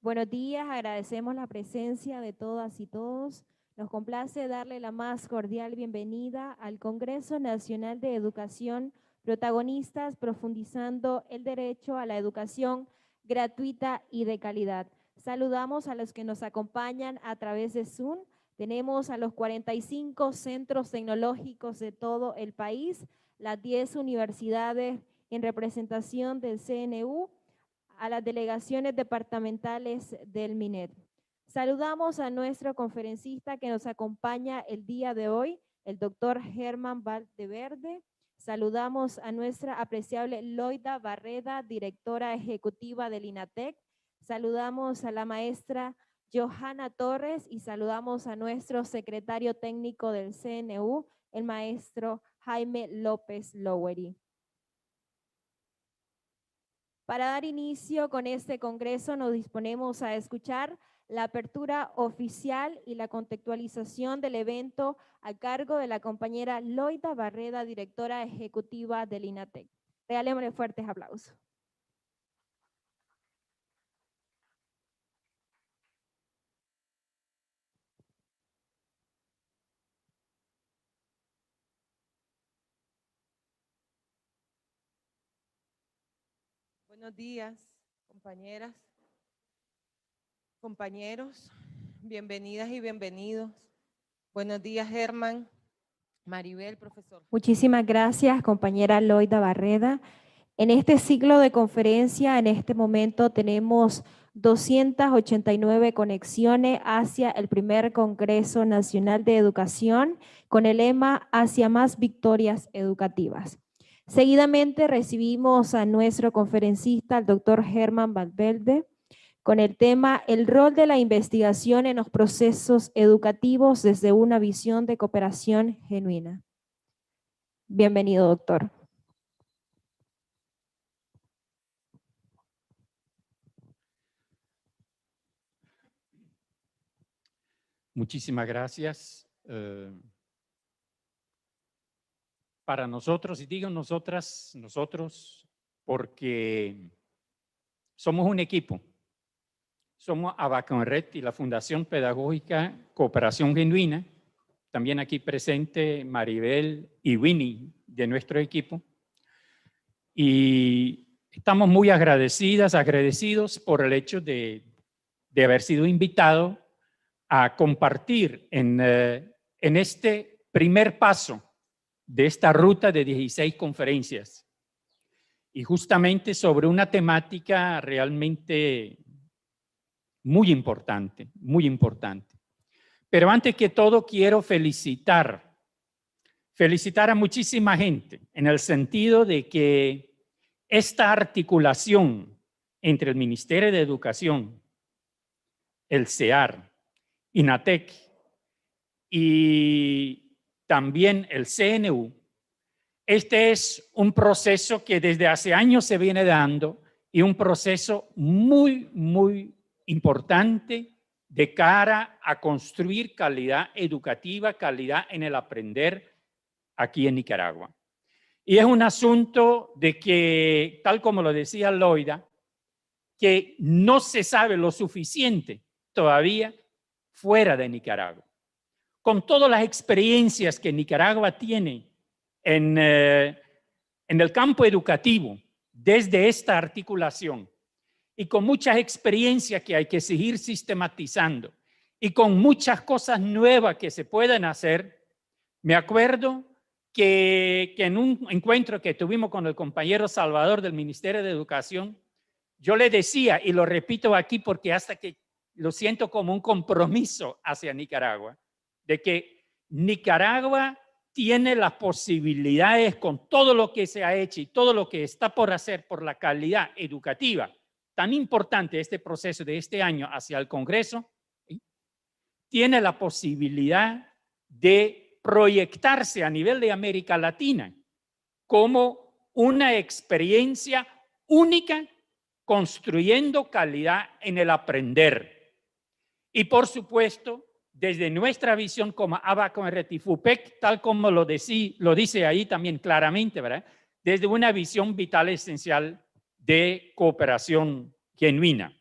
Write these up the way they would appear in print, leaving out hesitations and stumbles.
Buenos días, agradecemos la presencia de todas y todos. Nos complace darle la más cordial bienvenida al Congreso Nacional de Educación, protagonistas profundizando el derecho a la educación gratuita y de calidad. Saludamos a los que nos acompañan a través de Zoom. Tenemos a los 45 centros tecnológicos de todo el país, las 10 universidades en representación del CNU, a las delegaciones departamentales del MINED. Saludamos a nuestro conferencista que nos acompaña el día de hoy, el doctor Germán Valdeverde. Saludamos a nuestra apreciable Loida Barreda, directora ejecutiva del INATEC. Saludamos a la maestra Johanna Torres y saludamos a nuestro secretario técnico del CNU, el maestro Jaime López Lowery. Para dar inicio con este congreso nos disponemos a escuchar la apertura oficial y la contextualización del evento a cargo de la compañera Loida Barreda, directora ejecutiva del INATEC. Regalémosle fuertes aplausos. Buenos días, compañeras, compañeros, bienvenidas y bienvenidos. Buenos días, Germán, Maribel, profesor. Muchísimas gracias, compañera Loida Barreda. En este ciclo de conferencia, en este momento tenemos 289 conexiones hacia el primer Congreso Nacional de Educación con el lema Hacia más victorias educativas. Seguidamente recibimos a nuestro conferencista, el doctor Germán Valdeverde, con el tema El rol de la investigación en los procesos educativos desde una visión de cooperación genuina. Bienvenido, doctor. Muchísimas gracias. Para nosotros, y digo nosotras, nosotros, porque somos un equipo. Somos Abaconred y la Fundación Pedagógica Cooperación Genuina. También aquí presente Maribel y Winnie de nuestro equipo. Y estamos muy agradecidos por el hecho de haber sido invitado a compartir en este primer paso de esta ruta de 16 conferencias. Y justamente sobre una temática realmente muy importante, muy importante. Pero antes que todo quiero felicitar a muchísima gente en el sentido de que esta articulación entre el Ministerio de Educación, el CEAR, INATEC y también el CNU, este es un proceso que desde hace años se viene dando y un proceso muy, muy importante de cara a construir calidad educativa, calidad en el aprender aquí en Nicaragua. Y es un asunto de que, tal como lo decía Loida, que no se sabe lo suficiente todavía fuera de Nicaragua. Con todas las experiencias que Nicaragua tiene en el campo educativo, desde esta articulación, y con muchas experiencias que hay que seguir sistematizando, y con muchas cosas nuevas que se pueden hacer. Me acuerdo que en un encuentro que tuvimos con el compañero Salvador del Ministerio de Educación, yo le decía, y lo repito aquí porque hasta que lo siento como un compromiso hacia Nicaragua, de que Nicaragua tiene las posibilidades con todo lo que se ha hecho y todo lo que está por hacer por la calidad educativa tan importante este proceso de este año hacia el Congreso, ¿sí? Tiene la posibilidad de proyectarse a nivel de América Latina como una experiencia única construyendo calidad en el aprender. Y por supuesto, desde nuestra visión como Abaco en Retifupec, tal como lo dice ahí también claramente, ¿verdad? Desde una visión vital esencial de cooperación genuina.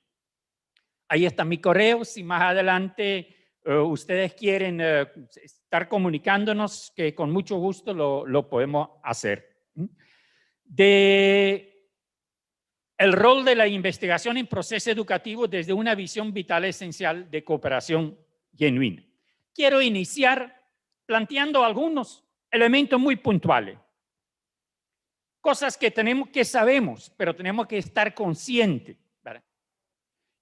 Ahí está mi correo, si más adelante ustedes quieren estar comunicándonos, que con mucho gusto lo podemos hacer. El rol de la investigación en proceso educativo desde una visión vital esencial de cooperación genuina. Quiero iniciar planteando algunos elementos muy puntuales. Cosas que sabemos, pero tenemos que estar conscientes, ¿verdad?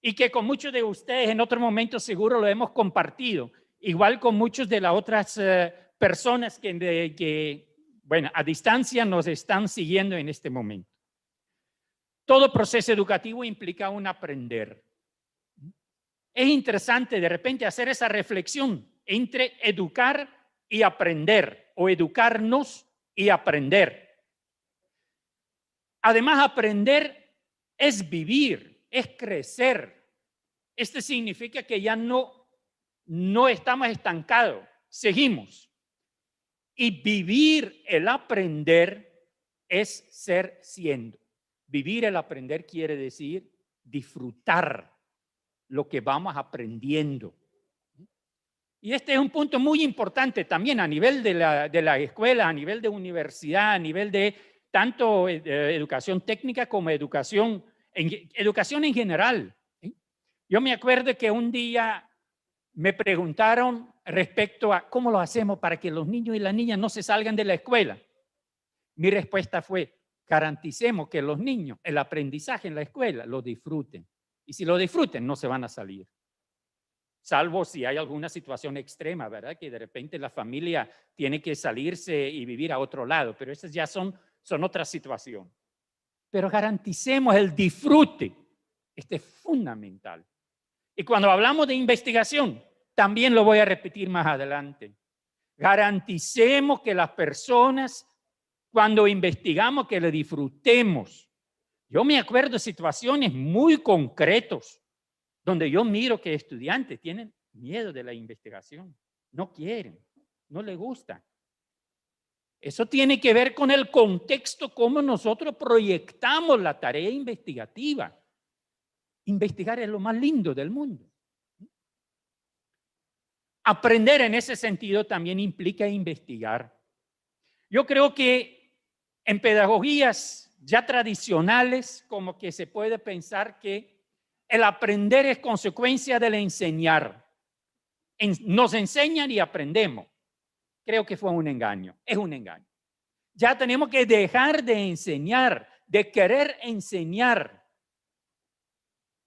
Y que con muchos de ustedes en otro momento seguro lo hemos compartido, igual con muchos de las otras personas que, bueno, a distancia nos están siguiendo en este momento. Todo proceso educativo implica un aprender. Es interesante de repente hacer esa reflexión entre educar y aprender, o educarnos y aprender. Además, aprender es vivir, es crecer. Esto significa que ya no estamos estancados, seguimos. Y vivir el aprender es ser siendo. Vivir el aprender quiere decir disfrutar lo que vamos aprendiendo. Y este es un punto muy importante también a nivel de la escuela, a nivel de universidad, a nivel de tanto educación técnica como educación en general. ¿Sí? Yo me acuerdo que un día me preguntaron respecto a cómo lo hacemos para que los niños y las niñas no se salgan de la escuela. Mi respuesta fue, garanticemos que los niños el aprendizaje en la escuela lo disfruten. Y si lo disfruten, no se van a salir. Salvo si hay alguna situación extrema, ¿verdad? Que de repente la familia tiene que salirse y vivir a otro lado. Pero esas ya son otras situaciones. Pero garanticemos el disfrute. Este es fundamental. Y cuando hablamos de investigación, también lo voy a repetir más adelante. Garanticemos que las personas, cuando investigamos, que le disfrutemos. Yo me acuerdo de situaciones muy concretas donde yo miro que estudiantes tienen miedo de la investigación, no quieren, no les gusta. Eso tiene que ver con el contexto, cómo nosotros proyectamos la tarea investigativa. Investigar es lo más lindo del mundo. Aprender en ese sentido también implica investigar. Yo creo que en pedagogías ya tradicionales, como que se puede pensar que el aprender es consecuencia del enseñar. Nos enseñan y aprendemos. Creo que fue un engaño, es un engaño. Ya tenemos que dejar de enseñar, de querer enseñar.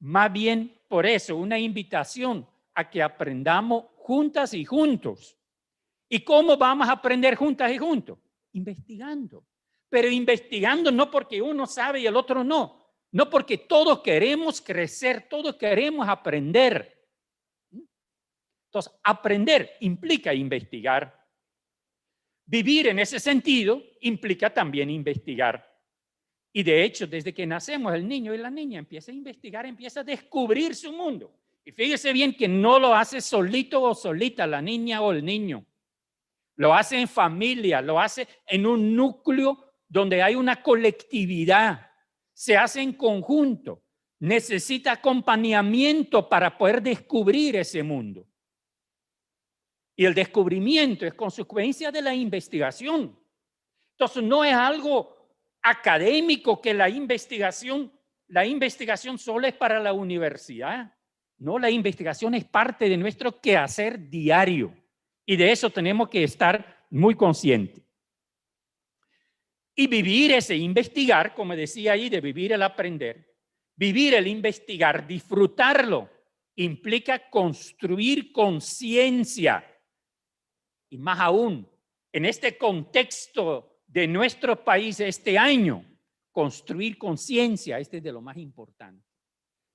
Más bien, por eso, una invitación a que aprendamos juntas y juntos. ¿Y cómo vamos a aprender juntas y juntos? Investigando. Pero investigando no porque uno sabe y el otro no. No porque todos queremos crecer, todos queremos aprender. Entonces, aprender implica investigar. Vivir en ese sentido implica también investigar. Y de hecho, desde que nacemos, el niño y la niña empieza a investigar, empieza a descubrir su mundo. Y fíjese bien que no lo hace solito o solita la niña o el niño. Lo hace en familia, lo hace en un núcleo donde hay una colectividad. Se hace en conjunto. Necesita acompañamiento para poder descubrir ese mundo. Y el descubrimiento es consecuencia de la investigación. Entonces no es algo académico que la investigación solo es para la universidad. No, la investigación es parte de nuestro quehacer diario y de eso tenemos que estar muy conscientes. Y vivir ese investigar, como decía ahí, de vivir el aprender, vivir el investigar, disfrutarlo, implica construir conciencia. Y más aún, en este contexto de nuestro país este año, construir conciencia, este es de lo más importante.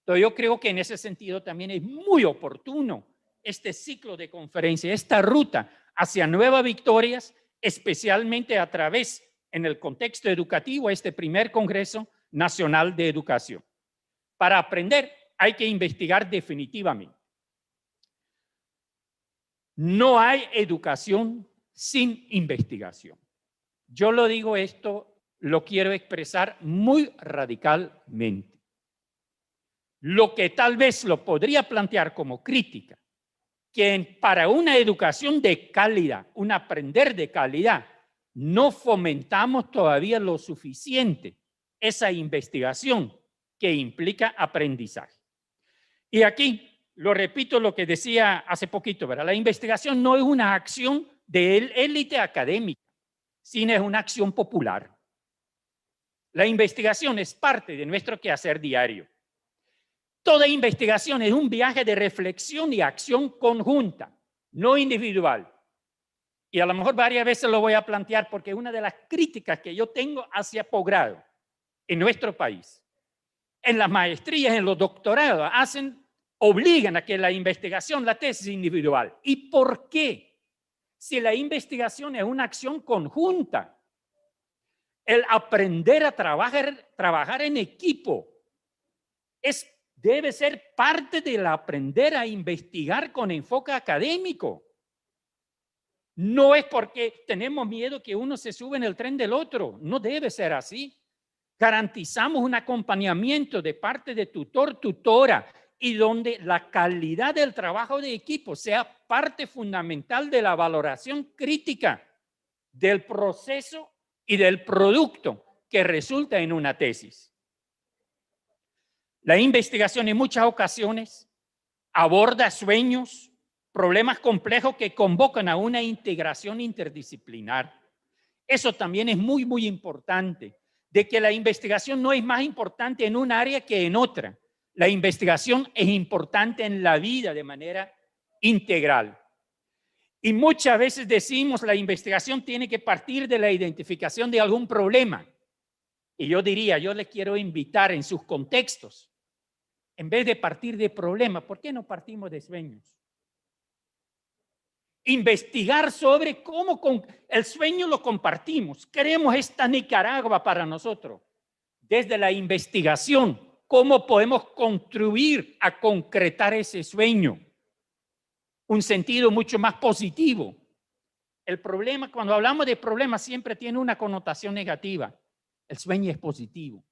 Entonces yo creo que en ese sentido también es muy oportuno este ciclo de conferencia, esta ruta hacia nuevas victorias, especialmente a través, en el contexto educativo, este primer Congreso Nacional de Educación. Para aprender hay que investigar definitivamente. No hay educación sin investigación. Yo lo digo esto, lo quiero expresar muy radicalmente. Lo que tal vez lo podría plantear como crítica, que para una educación de calidad, un aprender de calidad, no fomentamos todavía lo suficiente esa investigación que implica aprendizaje. Y aquí lo repito lo que decía hace poquito, ¿verdad? La investigación no es una acción de élite académica, sino es una acción popular. La investigación es parte de nuestro quehacer diario. Toda investigación es un viaje de reflexión y acción conjunta, no individual. Y a lo mejor varias veces lo voy a plantear porque es una de las críticas que yo tengo hacia posgrado en nuestro país. En las maestrías, en los doctorados, obligan a que la investigación, la tesis individual. ¿Y por qué? Si la investigación es una acción conjunta, el aprender a trabajar en equipo debe ser parte del aprender a investigar con enfoque académico. No es porque tenemos miedo que uno se sube en el tren del otro, no debe ser así. Garantizamos un acompañamiento de parte de tutor, tutora, y donde la calidad del trabajo de equipo sea parte fundamental de la valoración crítica del proceso y del producto que resulta en una tesis. La investigación en muchas ocasiones aborda sueños, problemas complejos que convocan a una integración interdisciplinar. Eso también es muy, muy importante, de que la investigación no es más importante en un área que en otra. La investigación es importante en la vida de manera integral. Y muchas veces decimos la investigación tiene que partir de la identificación de algún problema. Y yo diría, yo le quiero invitar en sus contextos, en vez de partir de problemas, ¿por qué no partimos de sueños? Investigar sobre cómo con el sueño lo compartimos. Queremos esta Nicaragua para nosotros. Desde la investigación, ¿cómo podemos contribuir a concretar ese sueño? Un sentido mucho más positivo. El problema, cuando hablamos de problemas, siempre tiene una connotación negativa. El sueño es positivo.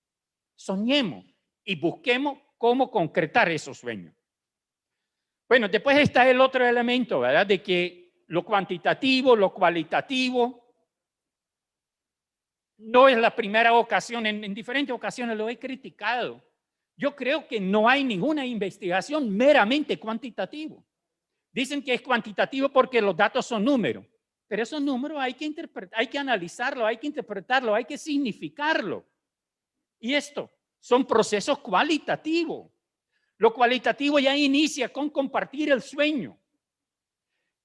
Soñemos y busquemos cómo concretar esos sueños. Bueno, después está el otro elemento, ¿verdad? De que lo cuantitativo, lo cualitativo, no es la primera ocasión, en diferentes ocasiones lo he criticado. Yo creo que no hay ninguna investigación meramente cuantitativa. Dicen que es cuantitativo porque los datos son números, pero esos números hay que interpretar, hay que analizarlo, hay que interpretarlo, hay que significarlo. Y esto son procesos cualitativos. Lo cualitativo ya inicia con compartir el sueño,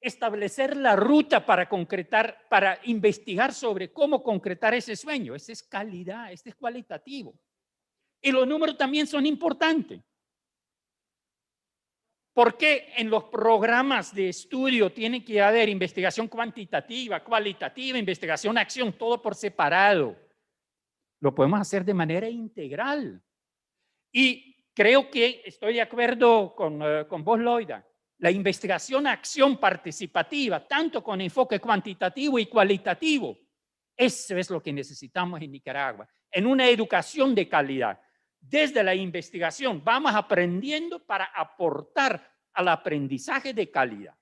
establecer la ruta para concretar, para investigar sobre cómo concretar ese sueño. Esa es calidad, este es cualitativo. Y los números también son importantes. ¿Por qué en los programas de estudio tiene que haber investigación cuantitativa, cualitativa, investigación, acción, todo por separado? Lo podemos hacer de manera integral. Y creo que estoy de acuerdo con vos, Loida. La investigación, acción participativa, tanto con enfoque cuantitativo y cualitativo, eso es lo que necesitamos en Nicaragua, en una educación de calidad. Desde la investigación vamos aprendiendo para aportar al aprendizaje de calidad.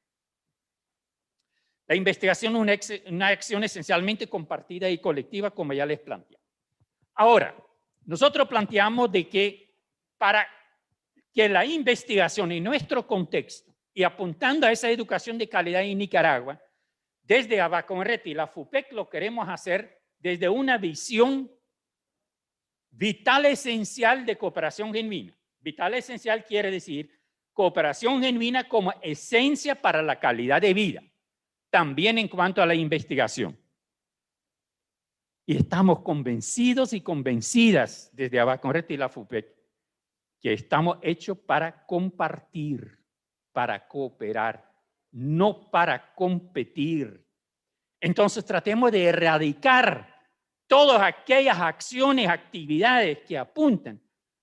La investigación es una acción esencialmente compartida y colectiva, como ya les planteé. Ahora, nosotros planteamos de que para que la investigación en nuestro contexto y apuntando a esa educación de calidad en Nicaragua, desde Abaconret y la FUPEC lo queremos hacer desde una visión vital esencial de cooperación genuina. Vital esencial quiere decir cooperación genuina como esencia para la calidad de vida, también en cuanto a la investigación. Y estamos convencidos y convencidas desde Abaconret y la FUPEC que estamos hechos para compartir, para cooperar, no para competir. Entonces tratemos de erradicar todas aquellas acciones, actividades que apuntan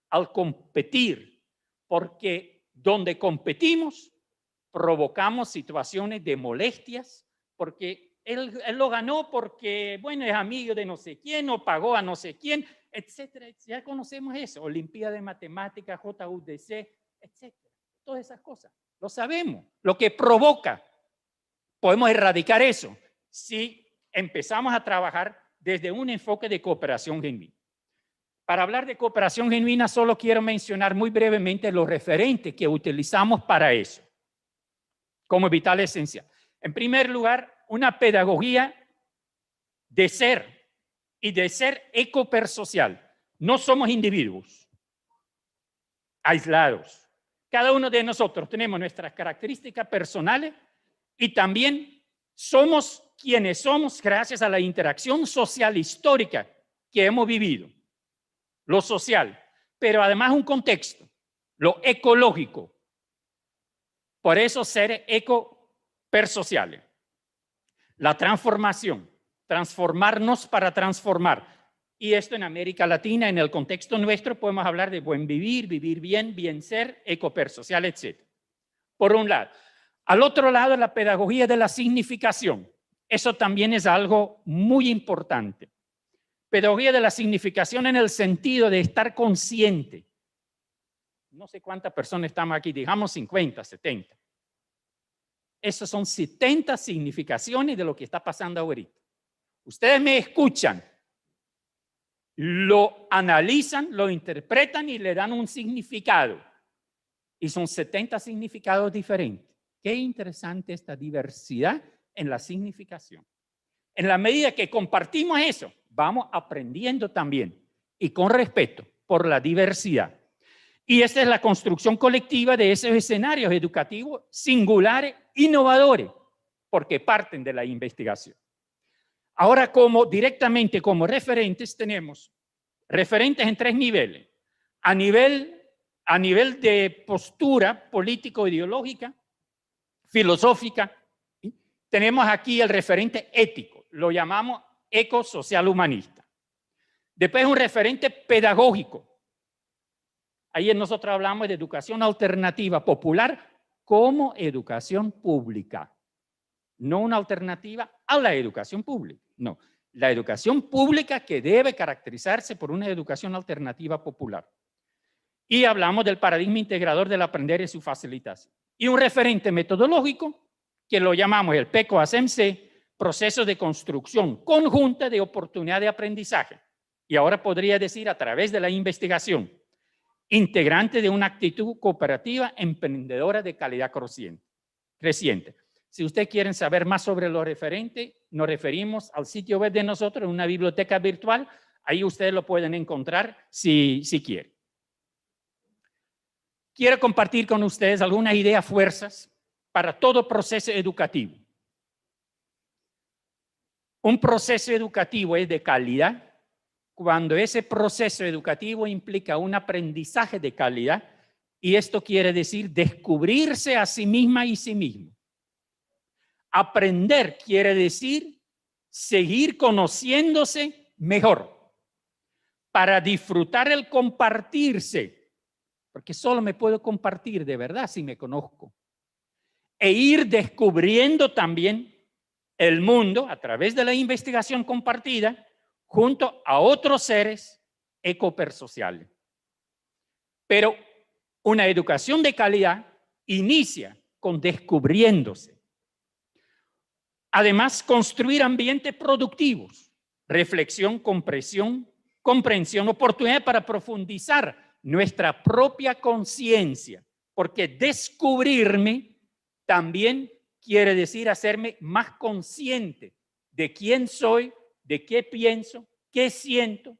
al competir, porque donde competimos provocamos situaciones de molestias, porque él lo ganó porque, bueno, es amigo de no sé quién, o pagó a no sé quién, etcétera. Ya conocemos eso, Olimpiada de Matemáticas, JUDC, etcétera. Todas esas cosas, lo sabemos, lo que provoca. Podemos erradicar eso si empezamos a trabajar desde un enfoque de cooperación genuina. Para hablar de cooperación genuina, solo quiero mencionar muy brevemente los referentes que utilizamos para eso, como vital esencial. En primer lugar, una pedagogía de ser y de ser ecopersocial. No somos individuos aislados. Cada uno de nosotros tenemos nuestras características personales y también somos quienes somos gracias a la interacción social histórica que hemos vivido. Lo social, pero además un contexto, lo ecológico. Por eso ser ecopersociales. La transformación, transformarnos para transformar. Y esto en América Latina, en el contexto nuestro, podemos hablar de buen vivir, vivir bien, bien ser, ecopersocial, etc. Por un lado. Al otro lado, la pedagogía de la significación. Eso también es algo muy importante. Pedagogía de la significación en el sentido de estar consciente. No sé cuántas personas estamos aquí, digamos 50, 70. Esas son 70 significaciones de lo que está pasando ahorita. Ustedes me escuchan, lo analizan, lo interpretan y le dan un significado. Y son 70 significados diferentes. Qué interesante esta diversidad en la significación. En la medida que compartimos eso, vamos aprendiendo también y con respeto por la diversidad. Y esta es la construcción colectiva de esos escenarios educativos singulares, innovadores, porque parten de la investigación. Ahora, directamente como referentes, tenemos referentes en 3 niveles. A nivel de postura político-ideológica, filosófica, tenemos aquí el referente ético, lo llamamos eco-social humanista. Después un referente pedagógico. Ahí nosotros hablamos de educación alternativa popular como educación pública. No una alternativa a la educación pública, no. La educación pública que debe caracterizarse por una educación alternativa popular. Y hablamos del paradigma integrador del aprender y su facilitación. Y un referente metodológico que lo llamamos el PECO-ASEMC, proceso de construcción conjunta de oportunidad de aprendizaje. Y ahora podría decir a través de la investigación, integrante de una actitud cooperativa emprendedora de calidad creciente. Si ustedes quieren saber más sobre los referentes, nos referimos al sitio web de nosotros, en una biblioteca virtual. Ahí ustedes lo pueden encontrar si quieren. Quiero compartir con ustedes algunas ideas fuerzas para todo proceso educativo. Un proceso educativo es de calidad cuando ese proceso educativo implica un aprendizaje de calidad, y esto quiere decir descubrirse a sí misma y sí mismo. Aprender quiere decir seguir conociéndose mejor para disfrutar el compartirse, porque solo me puedo compartir de verdad si me conozco, e ir descubriendo también el mundo a través de la investigación compartida junto a otros seres ecopersociales. Pero una educación de calidad inicia con descubriéndose. Además, construir ambientes productivos, reflexión, comprensión, oportunidad para profundizar nuestra propia conciencia, porque descubrirme también quiere decir hacerme más consciente de quién soy, de qué pienso, qué siento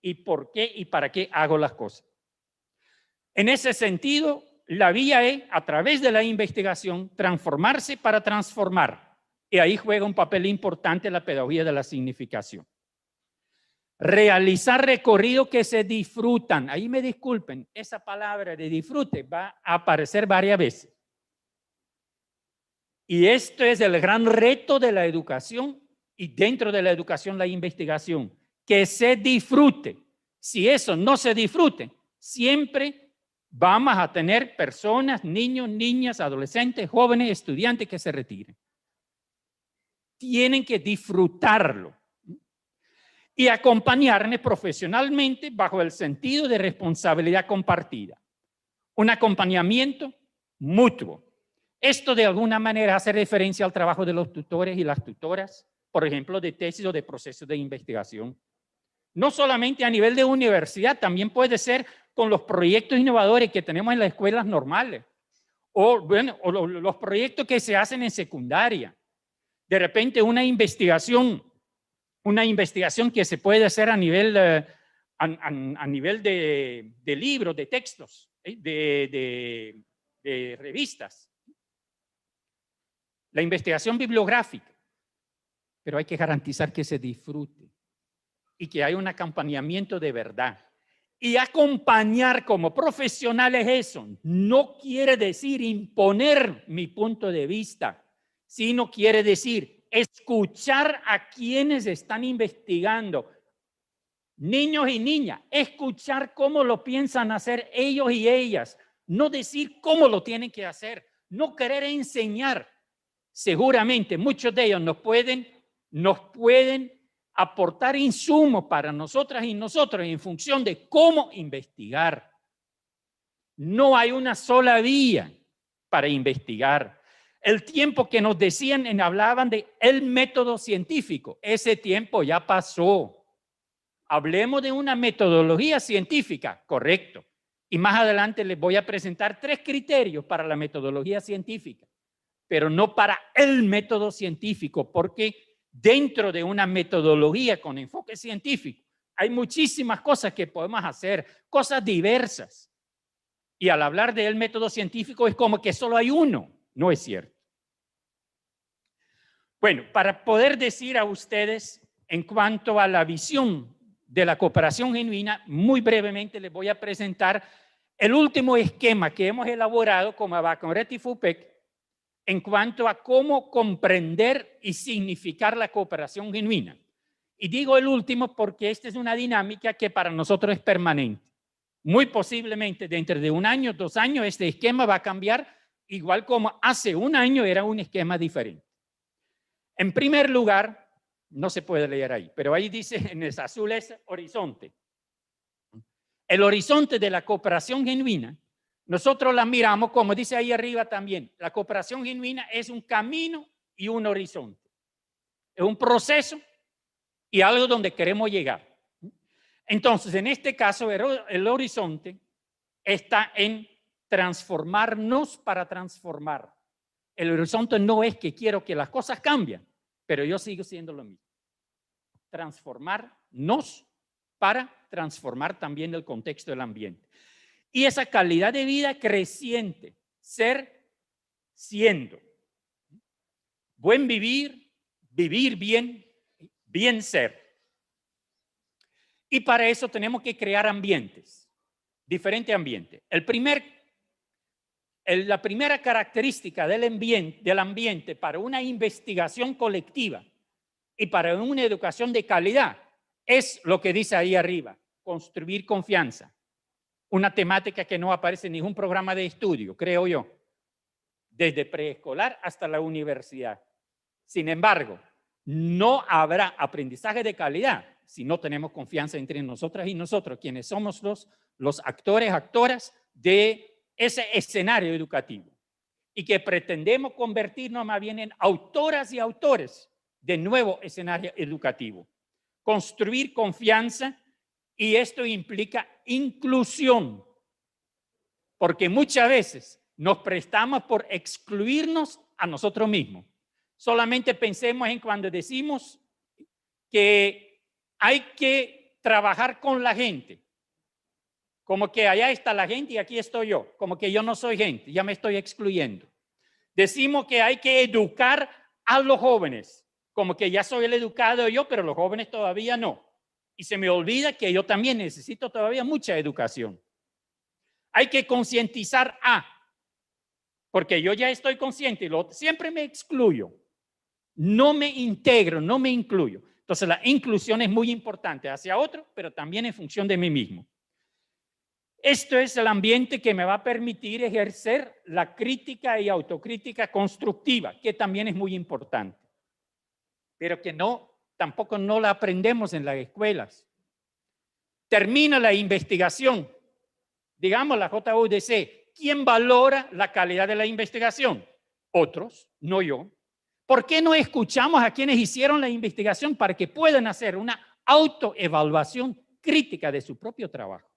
y por qué y para qué hago las cosas. En ese sentido, la vía es, a través de la investigación, transformarse para transformar. Y ahí juega un papel importante la pedagogía de la significación. Realizar recorridos que se disfrutan. Ahí me disculpen, esa palabra de disfrute va a aparecer varias veces. Y esto es el gran reto de la educación y dentro de la educación la investigación. Que se disfrute. Si eso no se disfrute, siempre vamos a tener personas, niños, niñas, adolescentes, jóvenes, estudiantes que se retiren. Tienen que disfrutarlo y acompañarme profesionalmente bajo el sentido de responsabilidad compartida. Un acompañamiento mutuo. Esto de alguna manera hace referencia al trabajo de los tutores y las tutoras, por ejemplo, de tesis o de procesos de investigación. No solamente a nivel de universidad, también puede ser con los proyectos innovadores que tenemos en las escuelas normales o, bueno, o los proyectos que se hacen en secundaria. De repente una investigación que se puede hacer a nivel, a nivel de libros, de textos, de revistas. La investigación bibliográfica, pero hay que garantizar que se disfrute y que haya un acompañamiento de verdad. Y acompañar como profesionales eso no quiere decir imponer mi punto de vista, sino quiere decir escuchar a quienes están investigando, niños y niñas, escuchar cómo lo piensan hacer ellos y ellas, no decir cómo lo tienen que hacer, no querer enseñar. Seguramente muchos de ellos nos pueden aportar insumos para nosotras y nosotros en función de cómo investigar. No hay una sola vía para investigar. El tiempo que nos decían, hablaban de el método científico, ese tiempo ya pasó. Hablemos de una metodología científica, correcto. Y más adelante les voy a presentar 3 criterios para la metodología científica, pero no para el método científico, porque dentro de una metodología con enfoque científico hay muchísimas cosas que podemos hacer, cosas diversas. Y al hablar del método científico es como que solo hay uno. No es cierto. Bueno, para poder decir a ustedes en cuanto a la visión de la cooperación genuina, muy brevemente les voy a presentar el último esquema que hemos elaborado como Abaconret y FUPEC en cuanto a cómo comprender y significar la cooperación genuina. Y digo el último porque esta es una dinámica que para nosotros es permanente. Muy posiblemente dentro de 1 año, 2 años, este esquema va a cambiar, igual como hace 1 año era un esquema diferente. En primer lugar, no se puede leer ahí, pero ahí dice en el azul es horizonte. El horizonte de la cooperación genuina, nosotros la miramos, como dice ahí arriba también, la cooperación genuina es un camino y un horizonte. Es un proceso y algo donde queremos llegar. Entonces, en este caso, el horizonte está en transformarnos para transformar. El horizonte no es que quiero que las cosas cambien, pero yo sigo siendo lo mismo. Transformarnos para transformar también el contexto del ambiente. Y esa calidad de vida creciente, ser siendo. Buen vivir, vivir bien, bien ser. Y para eso tenemos que crear ambientes, diferentes ambientes. La primera característica del ambiente para una investigación colectiva y para una educación de calidad es lo que dice ahí arriba, construir confianza. Una temática que no aparece en ningún programa de estudio, creo yo, desde preescolar hasta la universidad. Sin embargo, no habrá aprendizaje de calidad si no tenemos confianza entre nosotras y nosotros, quienes somos los actores, actoras de ese escenario educativo y que pretendemos convertirnos más bien en autoras y autores de nuevo escenario educativo. Construir confianza Y esto implica inclusión, porque muchas veces nos prestamos por excluirnos a nosotros mismos. Solamente pensemos en cuando decimos que hay que trabajar con la gente, como que allá está la gente y aquí estoy yo, como que yo no soy gente, ya me estoy excluyendo. Decimos que hay que educar a los jóvenes, como que ya soy el educado yo, pero los jóvenes todavía no. Y se me olvida que yo también necesito todavía mucha educación. Hay que concientizar porque yo ya estoy consciente y siempre me excluyo. No me integro, no me incluyo. Entonces la inclusión es muy importante hacia otro, pero también en función de mí mismo. Esto es el ambiente que me va a permitir ejercer la crítica y autocrítica constructiva, que también es muy importante, pero que tampoco no la aprendemos en las escuelas. Termina la investigación, digamos la JUDC. ¿Quién valora la calidad de la investigación? Otros, no yo. ¿Por qué no escuchamos a quienes hicieron la investigación para que puedan hacer una autoevaluación crítica de su propio trabajo?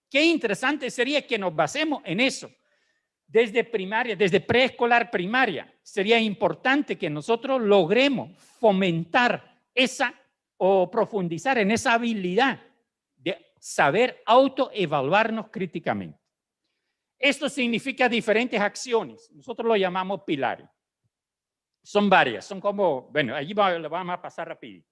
Qué interesante sería que nos basemos en eso. Desde primaria, desde preescolar, primaria, sería importante que nosotros logremos fomentar o profundizar en esa habilidad de saber autoevaluarnos críticamente. Esto significa diferentes acciones. Nosotros lo llamamos pilares. Son varias, son como, bueno, allí lo vamos a pasar rapidito.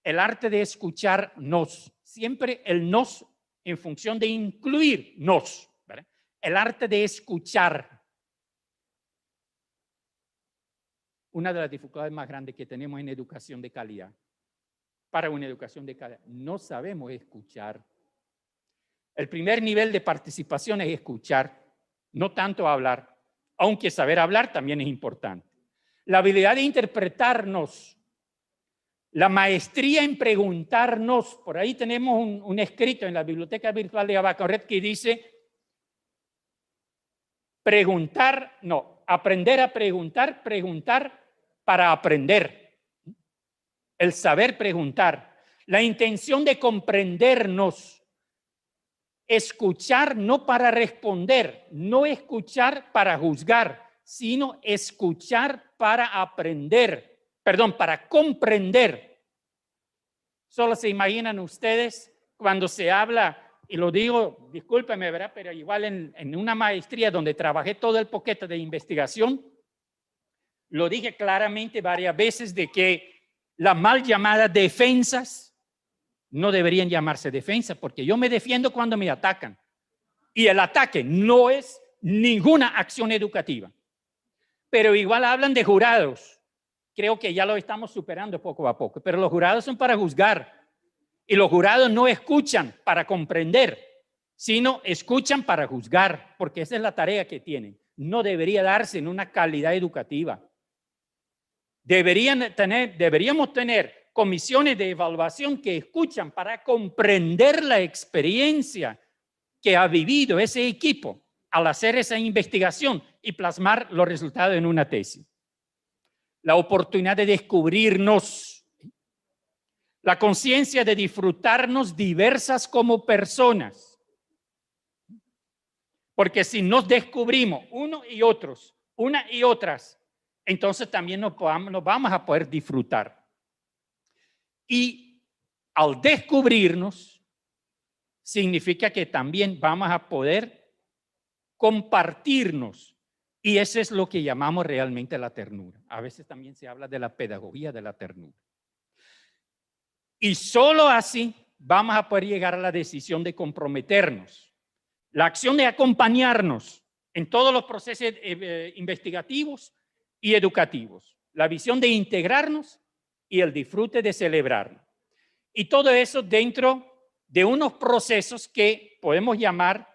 El arte de escucharnos, siempre el nos en función de incluirnos, ¿verdad? El arte de escuchar. Una de las dificultades más grandes que tenemos en educación de calidad, para una educación de calidad, no sabemos escuchar. El primer nivel de participación es escuchar, no tanto hablar, aunque saber hablar también es importante. La habilidad de interpretarnos, la maestría en preguntarnos. Por ahí tenemos un escrito en la biblioteca virtual de Abacorret que dice aprender a preguntar, preguntar para aprender. El saber preguntar, la intención de comprendernos, escuchar no para responder, no escuchar para juzgar, sino escuchar para aprender. Para comprender. Solo se imaginan ustedes cuando se habla, y lo digo, discúlpeme, ¿verdad? Pero igual en una maestría donde trabajé todo el paquete de investigación, lo dije claramente varias veces de que las mal llamadas defensas no deberían llamarse defensa, porque yo me defiendo cuando me atacan. Y el ataque no es ninguna acción educativa. Pero igual hablan de jurados. Creo que ya lo estamos superando poco a poco, pero los jurados son para juzgar y los jurados no escuchan para comprender, sino escuchan para juzgar, porque esa es la tarea que tienen. No debería darse en una calidad educativa. Deberíamos tener comisiones de evaluación que escuchan para comprender la experiencia que ha vivido ese equipo al hacer esa investigación y plasmar los resultados en una tesis. La oportunidad de descubrirnos, la conciencia de disfrutarnos diversas como personas. Porque si nos descubrimos uno y otros, una y otras, entonces también nos vamos a poder disfrutar. Y al descubrirnos, significa que también vamos a poder compartirnos. Y eso es lo que llamamos realmente la ternura. A veces también se habla de la pedagogía de la ternura. Y solo así vamos a poder llegar a la decisión de comprometernos. La acción de acompañarnos en todos los procesos investigativos y educativos. La visión de integrarnos y el disfrute de celebrarlo. Y todo eso dentro de unos procesos que podemos llamar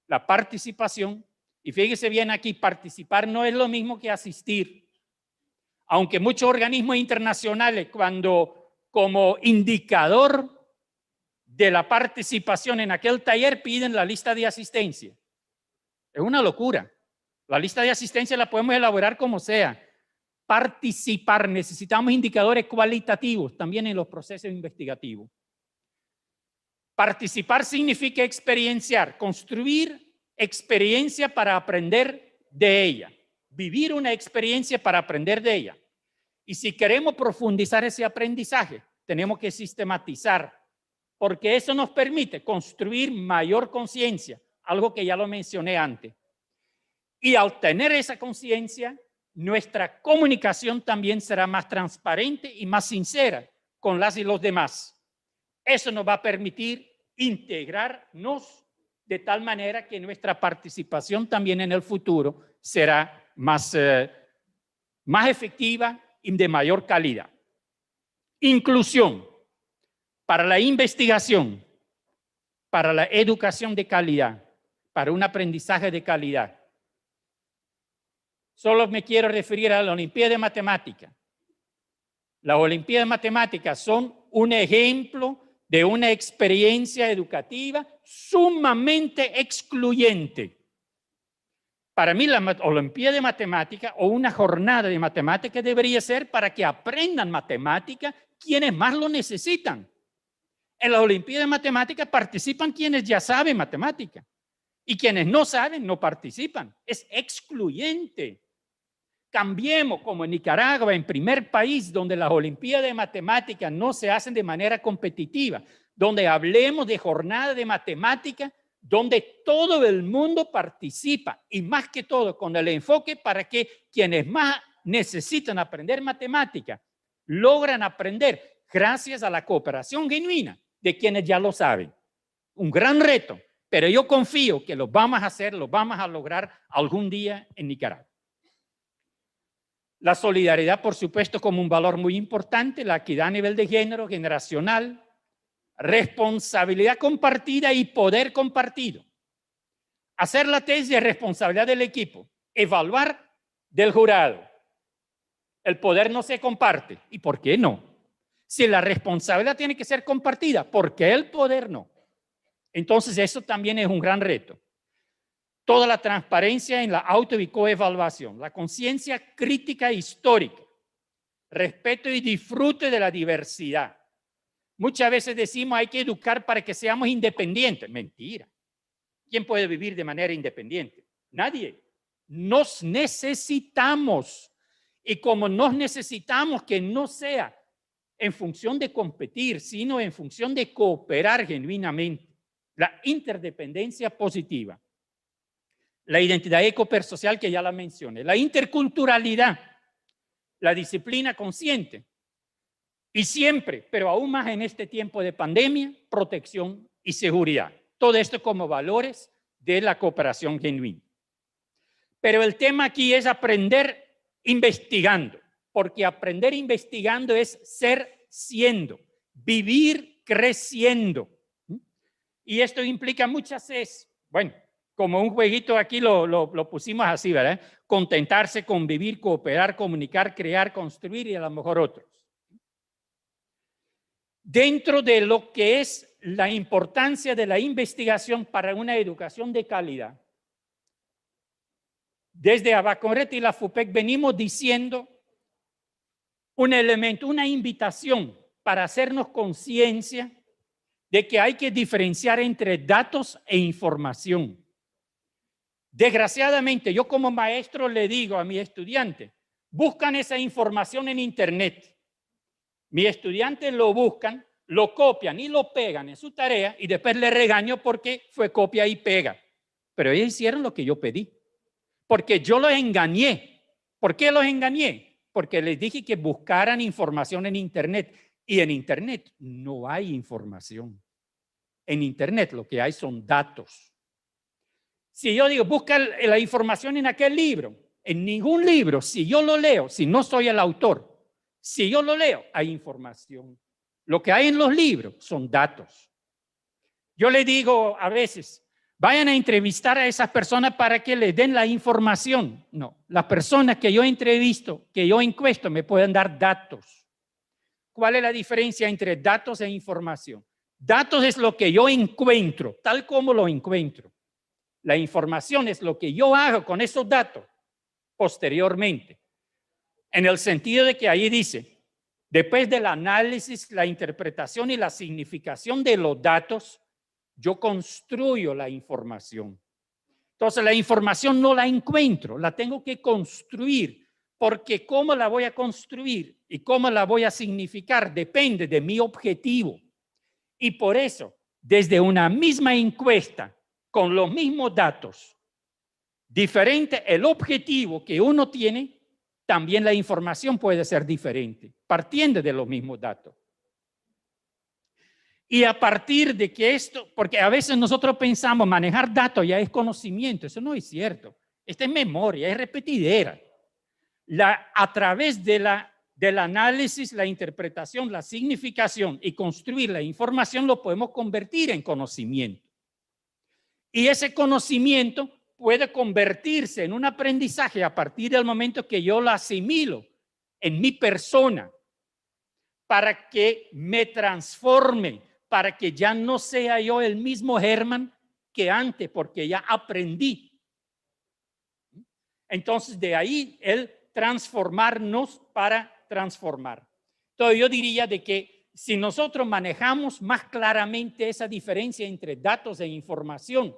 la participación. Y fíjese bien aquí, participar no es lo mismo que asistir. Aunque muchos organismos internacionales, como indicador de la participación en aquel taller, piden la lista de asistencia. Es una locura. La lista de asistencia la podemos elaborar como sea. Participar, necesitamos indicadores cualitativos también en los procesos investigativos. Participar significa experienciar, construir experiencia para aprender de ella, vivir una experiencia para aprender de ella. Y si queremos profundizar ese aprendizaje, tenemos que sistematizar, porque eso nos permite construir mayor conciencia, algo que ya lo mencioné antes. Y al tener esa conciencia, nuestra comunicación también será más transparente y más sincera con las y los demás. Eso nos va a permitir integrarnos de tal manera que nuestra participación también en el futuro será más efectiva y de mayor calidad. Inclusión para la investigación, para la educación de calidad, para un aprendizaje de calidad. Solo me quiero referir a la Olimpiada de Matemática. Las Olimpiadas de Matemáticas son un ejemplo de una experiencia educativa sumamente excluyente. Para mí, la Olimpiada de Matemática o una jornada de matemática debería ser para que aprendan matemática quienes más lo necesitan. En la Olimpiada de Matemática participan quienes ya saben matemática y quienes no saben no participan. Es excluyente. Cambiemos como en Nicaragua, en primer país donde las Olimpiadas de Matemática no se hacen de manera competitiva, donde hablemos de jornada de matemática, donde todo el mundo participa y más que todo con el enfoque para que quienes más necesitan aprender matemática logran aprender gracias a la cooperación genuina de quienes ya lo saben. Un gran reto, pero yo confío que lo vamos a hacer, lo vamos a lograr algún día en Nicaragua. La solidaridad, por supuesto, como un valor muy importante, la equidad a nivel de género, generacional, responsabilidad compartida y poder compartido. Hacer la tesis de responsabilidad del equipo, evaluar del jurado. El poder no se comparte. ¿Y por qué no? Si la responsabilidad tiene que ser compartida, ¿por qué el poder no? Entonces, eso también es un gran reto. Toda la transparencia en la auto y coevaluación, la conciencia crítica histórica, respeto y disfrute de la diversidad. Muchas veces decimos hay que educar para que seamos independientes. Mentira. ¿Quién puede vivir de manera independiente? Nadie. Nos necesitamos. Y como nos necesitamos, que no sea en función de competir, sino en función de cooperar genuinamente. La interdependencia positiva. La identidad ecopersocial que ya la mencioné. La interculturalidad. La disciplina consciente. Y siempre, pero aún más en este tiempo de pandemia, protección y seguridad. Todo esto como valores de la cooperación genuina. Pero el tema aquí es aprender investigando, porque aprender investigando es ser siendo, vivir creciendo. Y esto implica muchas veces, bueno, como un jueguito aquí lo pusimos así, ¿verdad? Contentarse, convivir, cooperar, comunicar, crear, construir y a lo mejor otros. Dentro de lo que es la importancia de la investigación para una educación de calidad, desde Abaconret y la FUPEC venimos diciendo un elemento, una invitación para hacernos conciencia de que hay que diferenciar entre datos e información. Desgraciadamente, yo como maestro le digo a mi estudiante, buscan esa información en internet. Mis estudiantes lo buscan, lo copian y lo pegan en su tarea y después le regaño porque fue copia y pega. Pero ellos hicieron lo que yo pedí, porque yo los engañé. ¿Por qué los engañé? Porque les dije que buscaran información en internet y en internet no hay información. En internet lo que hay son datos. Si yo digo, busca la información en aquel libro, en ningún libro, si yo lo leo, si no soy el autor, si yo lo leo, hay información. Lo que hay en los libros son datos. Yo le digo a veces, vayan a entrevistar a esas personas para que les den la información. No, las personas que yo entrevisto, que yo encuesto, me pueden dar datos. ¿Cuál es la diferencia entre datos e información? Datos es lo que yo encuentro, tal como lo encuentro. La información es lo que yo hago con esos datos posteriormente. En el sentido de que ahí dice, después del análisis, la interpretación y la significación de los datos, yo construyo la información. Entonces la información no la encuentro, la tengo que construir, porque cómo la voy a construir y cómo la voy a significar depende de mi objetivo. Y por eso, desde una misma encuesta, con los mismos datos, diferente el objetivo que uno tiene, también la información puede ser diferente, partiendo de los mismos datos. Y a partir de que esto, porque a veces nosotros pensamos manejar datos ya es conocimiento, eso no es cierto. Esta es memoria, es repetidera. A través del análisis, la interpretación, la significación y construir la información lo podemos convertir en conocimiento. Y ese conocimiento puede convertirse en un aprendizaje a partir del momento que yo lo asimilo en mi persona para que me transforme, para que ya no sea yo el mismo Herman que antes, porque ya aprendí. Entonces, de ahí el transformarnos para transformar. Entonces, yo diría de que si nosotros manejamos más claramente esa diferencia entre datos e información,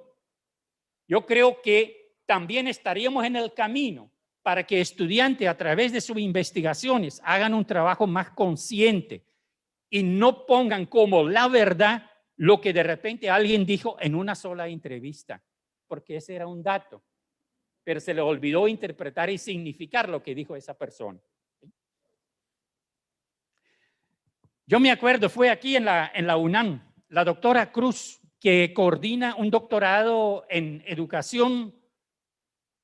yo creo que también estaríamos en el camino para que estudiantes a través de sus investigaciones hagan un trabajo más consciente y no pongan como la verdad lo que de repente alguien dijo en una sola entrevista, porque ese era un dato, pero se le olvidó interpretar y significar lo que dijo esa persona. Yo me acuerdo, fue aquí en la UNAM, la doctora Cruz, que coordina un doctorado en educación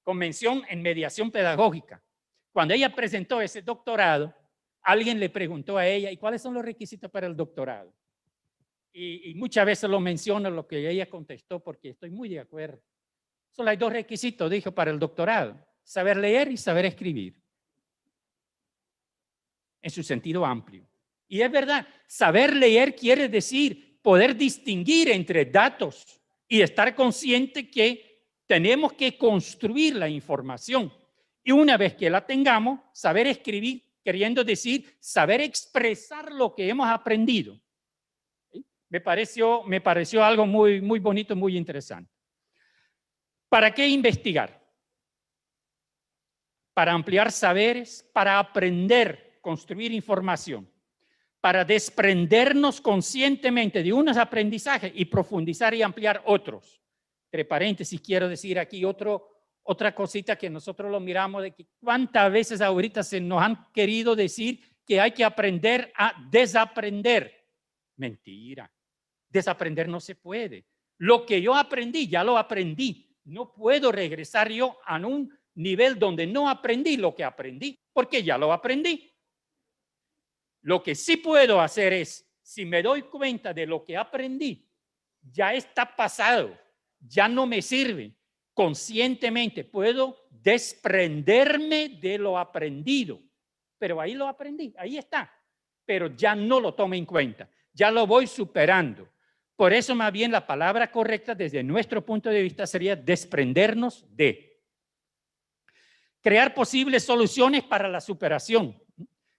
con mención en mediación pedagógica. Cuando ella presentó ese doctorado, alguien le preguntó a ella, ¿y cuáles son los requisitos para el doctorado? Y muchas veces lo menciono lo que ella contestó porque estoy muy de acuerdo. Solo hay dos requisitos, dijo, para el doctorado: saber leer y saber escribir. En su sentido amplio. Y es verdad, saber leer quiere decir poder distinguir entre datos y estar consciente que tenemos que construir la información. Y una vez que la tengamos, saber escribir, queriendo decir saber expresar lo que hemos aprendido. ¿Sí? Me pareció algo muy, muy bonito, muy interesante. ¿Para qué investigar? Para ampliar saberes, para aprender, construir información, para desprendernos conscientemente de unos aprendizajes y profundizar y ampliar otros. Entre paréntesis, quiero decir aquí otra cosita que nosotros lo miramos, de que cuántas veces ahorita se nos han querido decir que hay que aprender a desaprender. Mentira, desaprender no se puede. Lo que yo aprendí, ya lo aprendí. No puedo regresar yo a un nivel donde no aprendí lo que aprendí, porque ya lo aprendí. Lo que sí puedo hacer es, si me doy cuenta de lo que aprendí, ya está pasado, ya no me sirve. Conscientemente puedo desprenderme de lo aprendido, pero ahí lo aprendí, ahí está, pero ya no lo tomo en cuenta, ya lo voy superando. Por eso más bien la palabra correcta desde nuestro punto de vista sería desprendernos de. Crear posibles soluciones para la superación.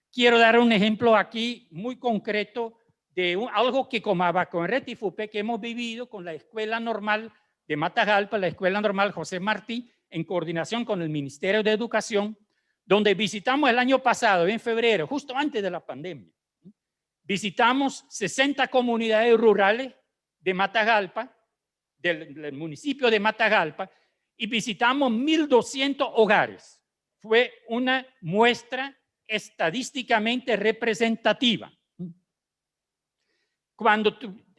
Quiero dar un ejemplo aquí muy concreto de algo que como Abaconret y FUPE que hemos vivido con la Escuela Normal de Matagalpa, la Escuela Normal José Martí, en coordinación con el Ministerio de Educación, donde visitamos el año pasado, en febrero, justo antes de la pandemia. Visitamos 60 comunidades rurales de Matagalpa, del municipio de Matagalpa, y visitamos 1.200 hogares. Fue una muestra estadísticamente representativa.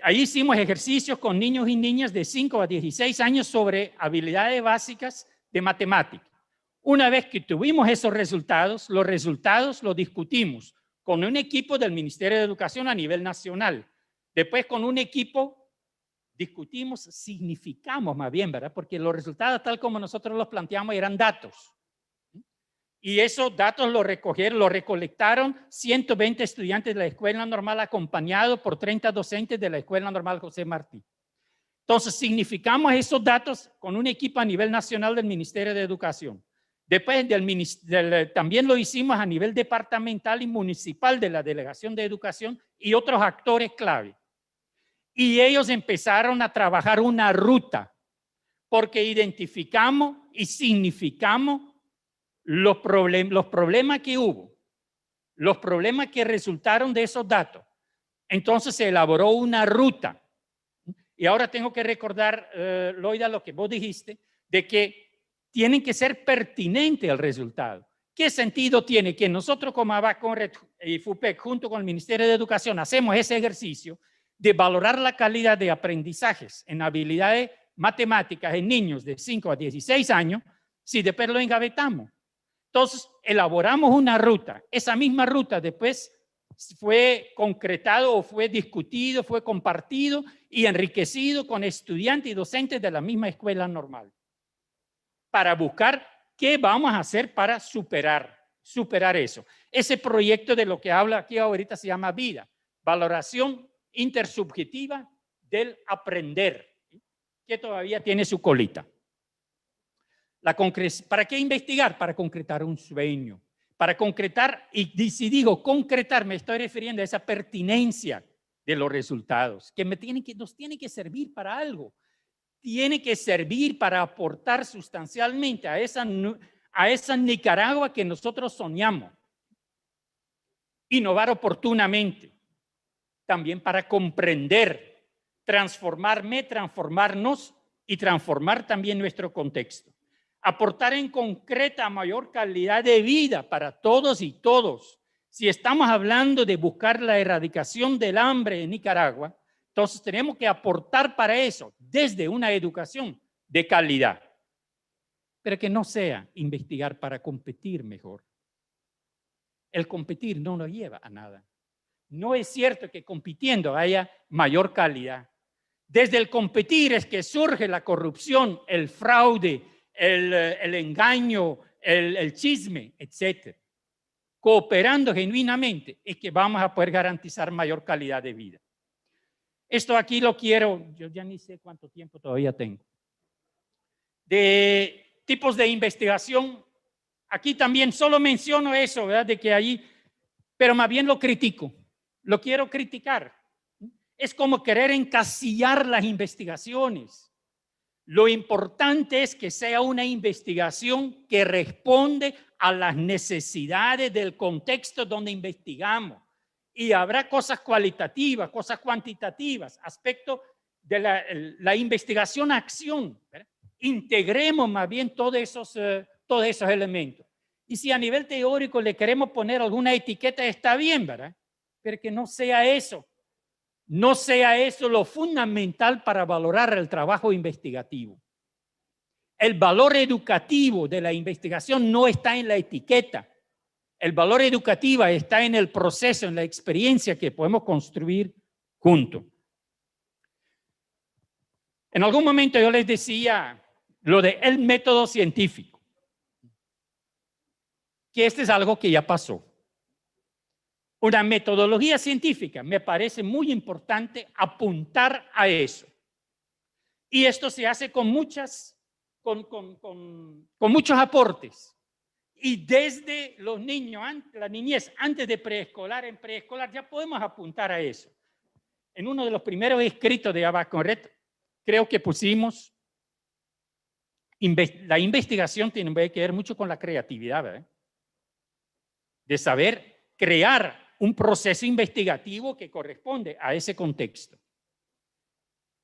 Ahí hicimos ejercicios con niños y niñas de 5 a 16 años sobre habilidades básicas de matemática. Una vez que tuvimos esos resultados, los resultados los discutimos con un equipo del Ministerio de Educación a nivel nacional. Después con un equipo discutimos, significamos más bien, ¿verdad? Porque los resultados tal como nosotros los planteamos eran datos. Y esos datos los recolectaron 120 estudiantes de la Escuela Normal acompañados por 30 docentes de la Escuela Normal José Martí. Entonces, significamos esos datos con un equipo a nivel nacional del Ministerio de Educación. Después también lo hicimos a nivel departamental y municipal de la Delegación de Educación y otros actores clave. Y ellos empezaron a trabajar una ruta, porque identificamos y significamos los problemas que hubo, los problemas que resultaron de esos datos. Entonces se elaboró una ruta. Y ahora tengo que recordar, Loida, lo que vos dijiste, de que tienen que ser pertinentes al resultado. ¿Qué sentido tiene que nosotros como ABACONRED y FUPEC, junto con el Ministerio de Educación, hacemos ese ejercicio de valorar la calidad de aprendizajes en habilidades matemáticas en niños de 5 a 16 años, si después lo engavetamos? Entonces, elaboramos una ruta. Esa misma ruta después fue concretado o fue discutido, fue compartido y enriquecido con estudiantes y docentes de la misma escuela normal, para buscar qué vamos a hacer para superar eso. Ese proyecto de lo que habla aquí ahorita se llama VIDA, Valoración Intersubjetiva del Aprender, que todavía tiene su colita. ¿Para qué investigar? Para concretar un sueño, para concretar, y si digo concretar, me estoy refiriendo a esa pertinencia de los resultados, que nos tiene que servir para algo. Tiene que servir para aportar sustancialmente a esa Nicaragua que nosotros soñamos. Innovar oportunamente, también para comprender, transformarnos y transformar también nuestro contexto. Aportar en concreta mayor calidad de vida para todos y todos. Si estamos hablando de buscar la erradicación del hambre en Nicaragua, entonces tenemos que aportar para eso desde una educación de calidad, pero que no sea investigar para competir mejor. El competir no nos lleva a nada. No es cierto que compitiendo haya mayor calidad. Desde el competir es que surge la corrupción, el fraude, el engaño, el chisme, etc. Cooperando genuinamente es que vamos a poder garantizar mayor calidad de vida. Esto aquí lo quiero, yo ya ni sé cuánto tiempo todavía tengo. De tipos de investigación, aquí también solo menciono eso, ¿verdad? De que allí, pero más bien lo critico, lo quiero criticar. Es como querer encasillar las investigaciones. Lo importante es que sea una investigación que responde a las necesidades del contexto donde investigamos. Y habrá cosas cualitativas, cosas cuantitativas, aspectos de la investigación-acción. Integremos más bien todos esos elementos. Y si a nivel teórico le queremos poner alguna etiqueta, está bien, ¿verdad? Pero que no sea eso. No sea eso lo fundamental para valorar el trabajo investigativo. El valor educativo de la investigación no está en la etiqueta. El valor educativo está en el proceso, en la experiencia que podemos construir juntos. En algún momento yo les decía lo del método científico, que este es algo que ya pasó. Una metodología científica, me parece muy importante apuntar a eso. Y esto se hace con muchos aportes. Y desde los niños, la niñez, antes de preescolar, en preescolar, ya podemos apuntar a eso. En uno de los primeros escritos de ABACONRED, creo que pusimos, la investigación tiene que ver mucho con la creatividad, ¿verdad? De saber crear un proceso investigativo que corresponde a ese contexto.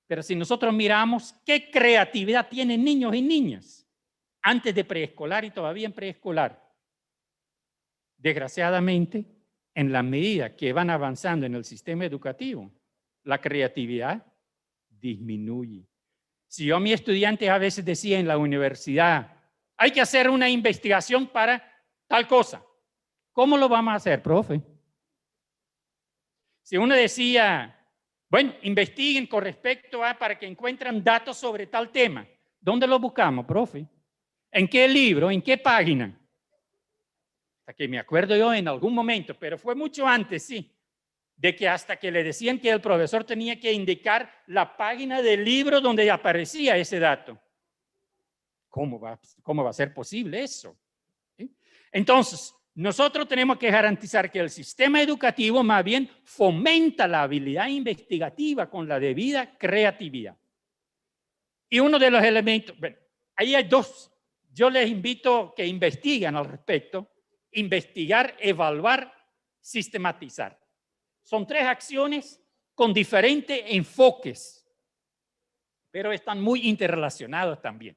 Pero si nosotros miramos qué creatividad tienen niños y niñas antes de preescolar y todavía en preescolar, desgraciadamente, en la medida que van avanzando en el sistema educativo, la creatividad disminuye. Si yo a mis estudiantes a veces decía en la universidad, hay que hacer una investigación para tal cosa. ¿Cómo lo vamos a hacer, profe? Si uno decía, bueno, investiguen con respecto a para que encuentren datos sobre tal tema, ¿dónde lo buscamos, profe? ¿En qué libro? ¿En qué página? Hasta que me acuerdo yo en algún momento, pero fue mucho antes, sí, de que hasta que le decían que el profesor tenía que indicar la página del libro donde aparecía ese dato. ¿Cómo va a ser posible eso? ¿Sí? Entonces, Nosotros tenemos que garantizar que el sistema educativo más bien fomenta la habilidad investigativa con la debida creatividad. Y uno de los elementos, bueno, ahí hay dos. Yo les invito a que investiguen al respecto. Investigar, evaluar, sistematizar. Son tres acciones con diferentes enfoques, pero están muy interrelacionados también.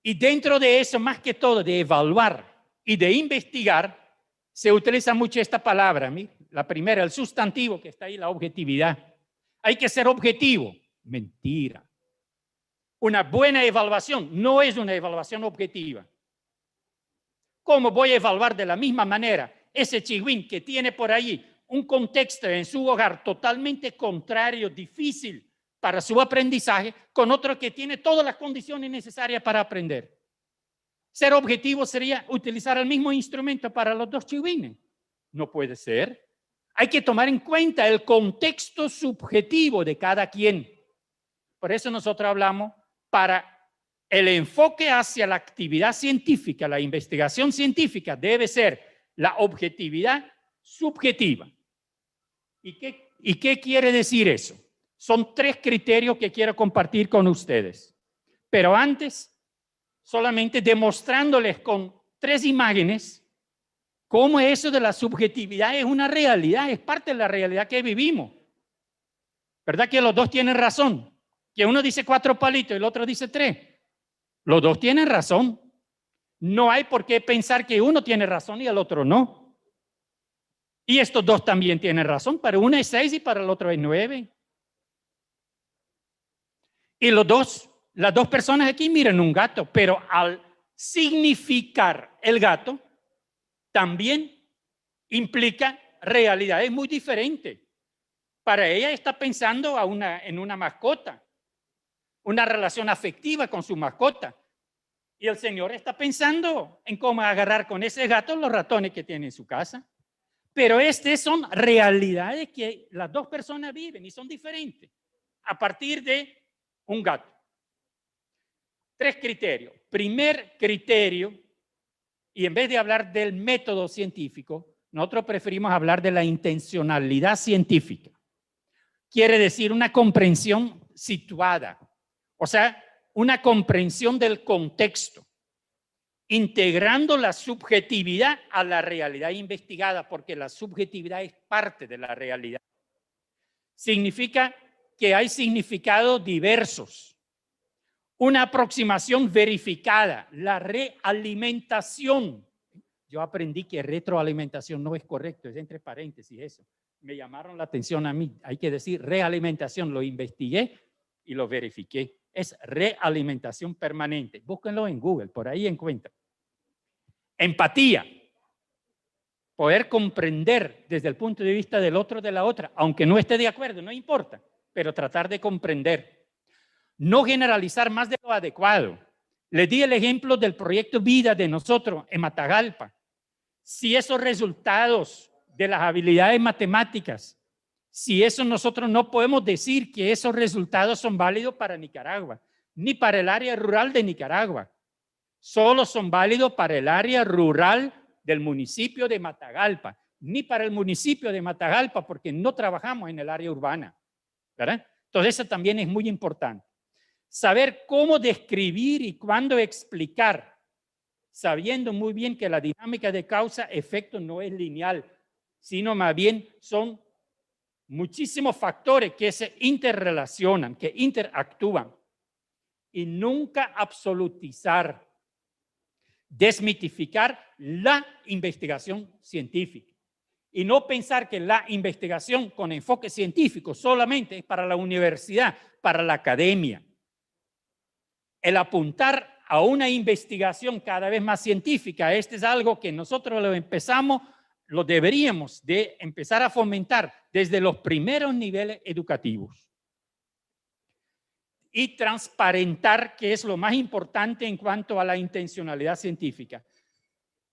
Y dentro de eso, más que todo, de evaluar y de investigar, se utiliza mucho esta palabra. La primera, el sustantivo que está ahí, la objetividad. Hay que ser objetivo. Mentira. Una buena evaluación no es una evaluación objetiva. ¿Cómo voy a evaluar de la misma manera ese chihuín que tiene por ahí un contexto en su hogar totalmente contrario, difícil para su aprendizaje, con otro que tiene todas las condiciones necesarias para aprender? Ser objetivo sería utilizar el mismo instrumento para los dos chihuines. No puede ser. Hay que tomar en cuenta el contexto subjetivo de cada quien. Por eso nosotros hablamos para el enfoque hacia la actividad científica, la investigación científica debe ser la objetividad subjetiva. ¿Y qué quiere decir eso? Son tres criterios que quiero compartir con ustedes. Pero antes, solamente demostrándoles con tres imágenes cómo eso de la subjetividad es una realidad, es parte de la realidad que vivimos. ¿Verdad que los dos tienen razón? Que uno dice 4 palitos y el otro dice 3. Los dos tienen razón. No hay por qué pensar que uno tiene razón y el otro no. Y estos dos también tienen razón. Para uno es 6 y para el otro es 9. Y las dos personas aquí miran un gato, pero al significar el gato, también implica realidades muy diferentes. Para ella está pensando en una mascota, una relación afectiva con su mascota. Y el señor está pensando en cómo agarrar con ese gato los ratones que tiene en su casa. Pero estas son realidades que las dos personas viven y son diferentes a partir de un gato. 3 criterios. Primer criterio, y en vez de hablar del método científico, nosotros preferimos hablar de la intencionalidad científica. Quiere decir una comprensión situada, o sea, una comprensión del contexto, integrando la subjetividad a la realidad investigada, porque la subjetividad es parte de la realidad. Significa que hay significados diversos. Una aproximación verificada, la realimentación. Yo aprendí que retroalimentación no es correcto, es entre paréntesis eso. Me llamaron la atención a mí. Hay que decir realimentación, lo investigué y lo verifiqué. Es realimentación permanente. Búsquenlo en Google, por ahí encuentran. Empatía. Poder comprender desde el punto de vista del otro, de la otra, aunque no esté de acuerdo, no importa, pero tratar de comprender. No generalizar más de lo adecuado. Les di el ejemplo del proyecto Vida de nosotros en Matagalpa. Si esos resultados de las habilidades matemáticas, si eso nosotros no podemos decir que esos resultados son válidos para Nicaragua, ni para el área rural de Nicaragua, solo son válidos para el área rural del municipio de Matagalpa, ni para el municipio de Matagalpa porque no trabajamos en el área urbana, ¿verdad? Entonces eso también es muy importante. Saber cómo describir y cuándo explicar, sabiendo muy bien que la dinámica de causa-efecto no es lineal, sino más bien son muchísimos factores que se interrelacionan, que interactúan. Y nunca absolutizar, desmitificar la investigación científica. Y no pensar que la investigación con enfoque científico solamente es para la universidad, para la academia. El apuntar a una investigación cada vez más científica, este es algo que nosotros lo deberíamos de empezar a fomentar desde los primeros niveles educativos. Y transparentar, que es lo más importante en cuanto a la intencionalidad científica.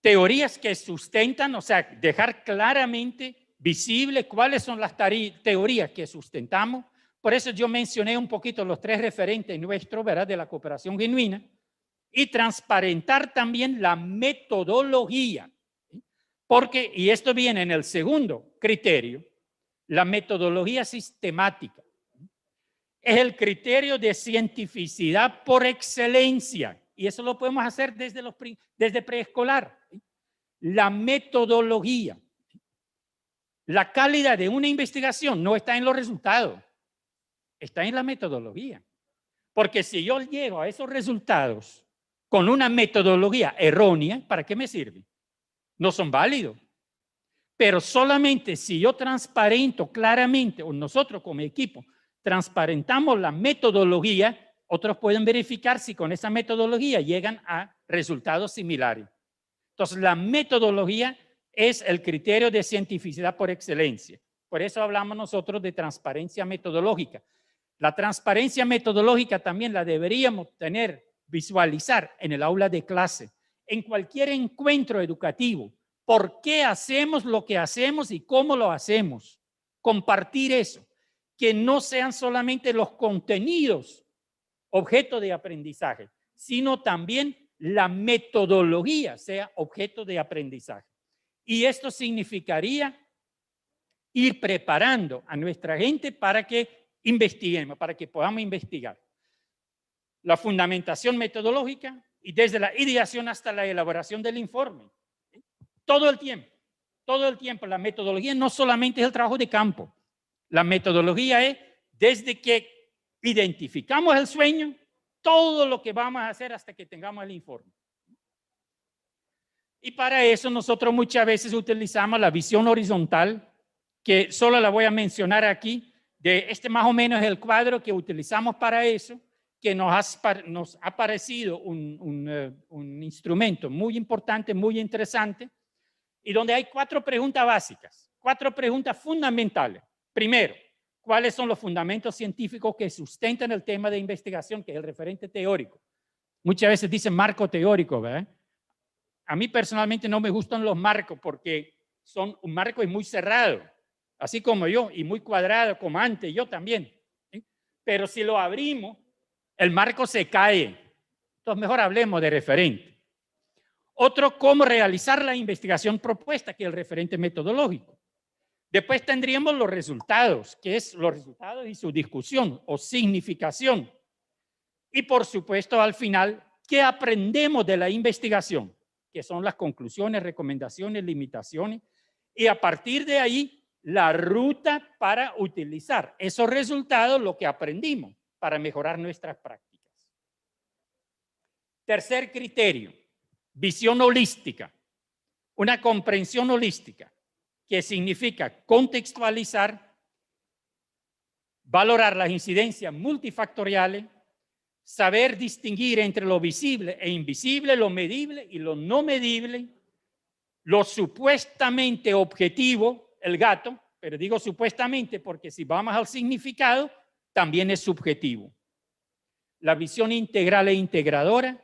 Teorías que sustentan, o sea, dejar claramente visible cuáles son las teorías que sustentamos. Por eso yo mencioné un poquito los 3 referentes nuestros, ¿verdad?, de la cooperación genuina. y transparentar también la metodología. Porque, y esto viene en el segundo criterio, la metodología sistemática. Es el criterio de cientificidad por excelencia. Y eso lo podemos hacer desde preescolar. La metodología. La calidad de una investigación no está en los resultados, está en la metodología. Porque si yo llego a esos resultados con una metodología errónea, ¿para qué me sirve? No son válidos. Pero solamente si yo transparento claramente, o nosotros como equipo, transparentamos la metodología, otros pueden verificar si con esa metodología llegan a resultados similares. Entonces, la metodología es el criterio de cientificidad por excelencia. Por eso hablamos nosotros de transparencia metodológica. La transparencia metodológica también la deberíamos visualizar en el aula de clase, en cualquier encuentro educativo. ¿Por qué hacemos lo que hacemos y cómo lo hacemos? Compartir eso. Que no sean solamente los contenidos objeto de aprendizaje, sino también la metodología sea objeto de aprendizaje. Y esto significaría ir preparando a nuestra gente para que investiguemos, para que podamos investigar. La fundamentación metodológica y desde la ideación hasta la elaboración del informe. Todo el tiempo. La metodología no solamente es el trabajo de campo. La metodología es desde que identificamos el sueño, todo lo que vamos a hacer hasta que tengamos el informe. Y para eso nosotros muchas veces utilizamos la visión horizontal, que solo la voy a mencionar aquí. Este más o menos es el cuadro que utilizamos para eso, que nos ha parecido un instrumento muy importante, muy interesante, y donde hay 4 preguntas básicas, 4 preguntas fundamentales. Primero, ¿cuáles son los fundamentos científicos que sustentan el tema de investigación, que es el referente teórico? Muchas veces dicen marco teórico, ¿verdad? A mí personalmente no me gustan los marcos porque un marco es muy cerrado, así como yo, y muy cuadrado como antes, yo también. ¿Sí? Pero si lo abrimos, el marco se cae. Entonces mejor hablemos de referente. Otro, cómo realizar la investigación propuesta, que es el referente metodológico. Después tendríamos los resultados, que es los resultados y su discusión o significación. Y por supuesto, al final, ¿qué aprendemos de la investigación? Que son las conclusiones, recomendaciones, limitaciones. Y a partir de ahí, la ruta para utilizar esos resultados, lo que aprendimos, para mejorar nuestras prácticas. Tercer criterio, visión holística. Una comprensión holística, que significa contextualizar, valorar las incidencias multifactoriales, saber distinguir entre lo visible e invisible, lo medible y lo no medible, lo supuestamente objetivo, el gato, pero digo supuestamente porque si vamos al significado, también es subjetivo. La visión integral e integradora,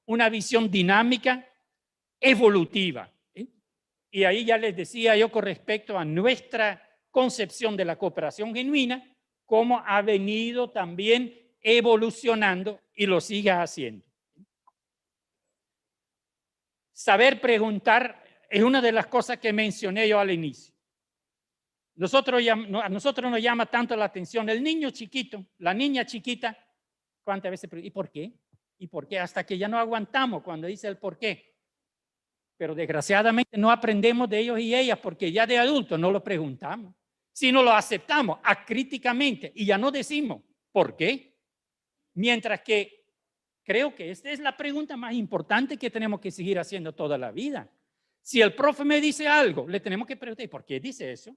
una visión dinámica, evolutiva. Y ahí ya les decía yo con respecto a nuestra concepción de la cooperación genuina, cómo ha venido también evolucionando y lo sigue haciendo. Saber preguntar es una de las cosas que mencioné yo al inicio. A nosotros nos llama tanto la atención el niño chiquito, la niña chiquita, ¿cuántas veces? ¿Y por qué? ¿Y por qué? Hasta que ya no aguantamos cuando dice el por qué. Pero desgraciadamente no aprendemos de ellos y ellas porque ya de adultos no lo preguntamos, sino lo aceptamos acríticamente y ya no decimos ¿por qué? Mientras que creo que esta es la pregunta más importante que tenemos que seguir haciendo toda la vida. Si el profe me dice algo, le tenemos que preguntar ¿por qué dice eso?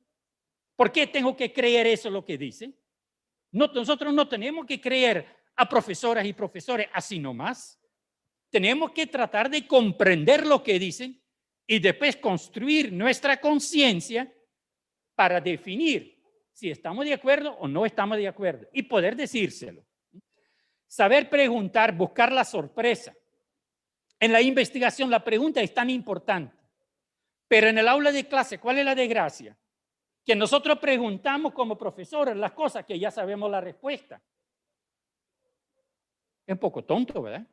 ¿Por qué tengo que creer eso lo que dice? No, nosotros no tenemos que creer a profesoras y profesores así nomás. Tenemos que tratar de comprender lo que dicen y después construir nuestra conciencia para definir si estamos de acuerdo o no estamos de acuerdo y poder decírselo. Saber preguntar, buscar la sorpresa. En la investigación la pregunta es tan importante, pero en el aula de clase, ¿cuál es la desgracia? Que nosotros preguntamos como profesores las cosas que ya sabemos la respuesta. Es un poco tonto, ¿verdad?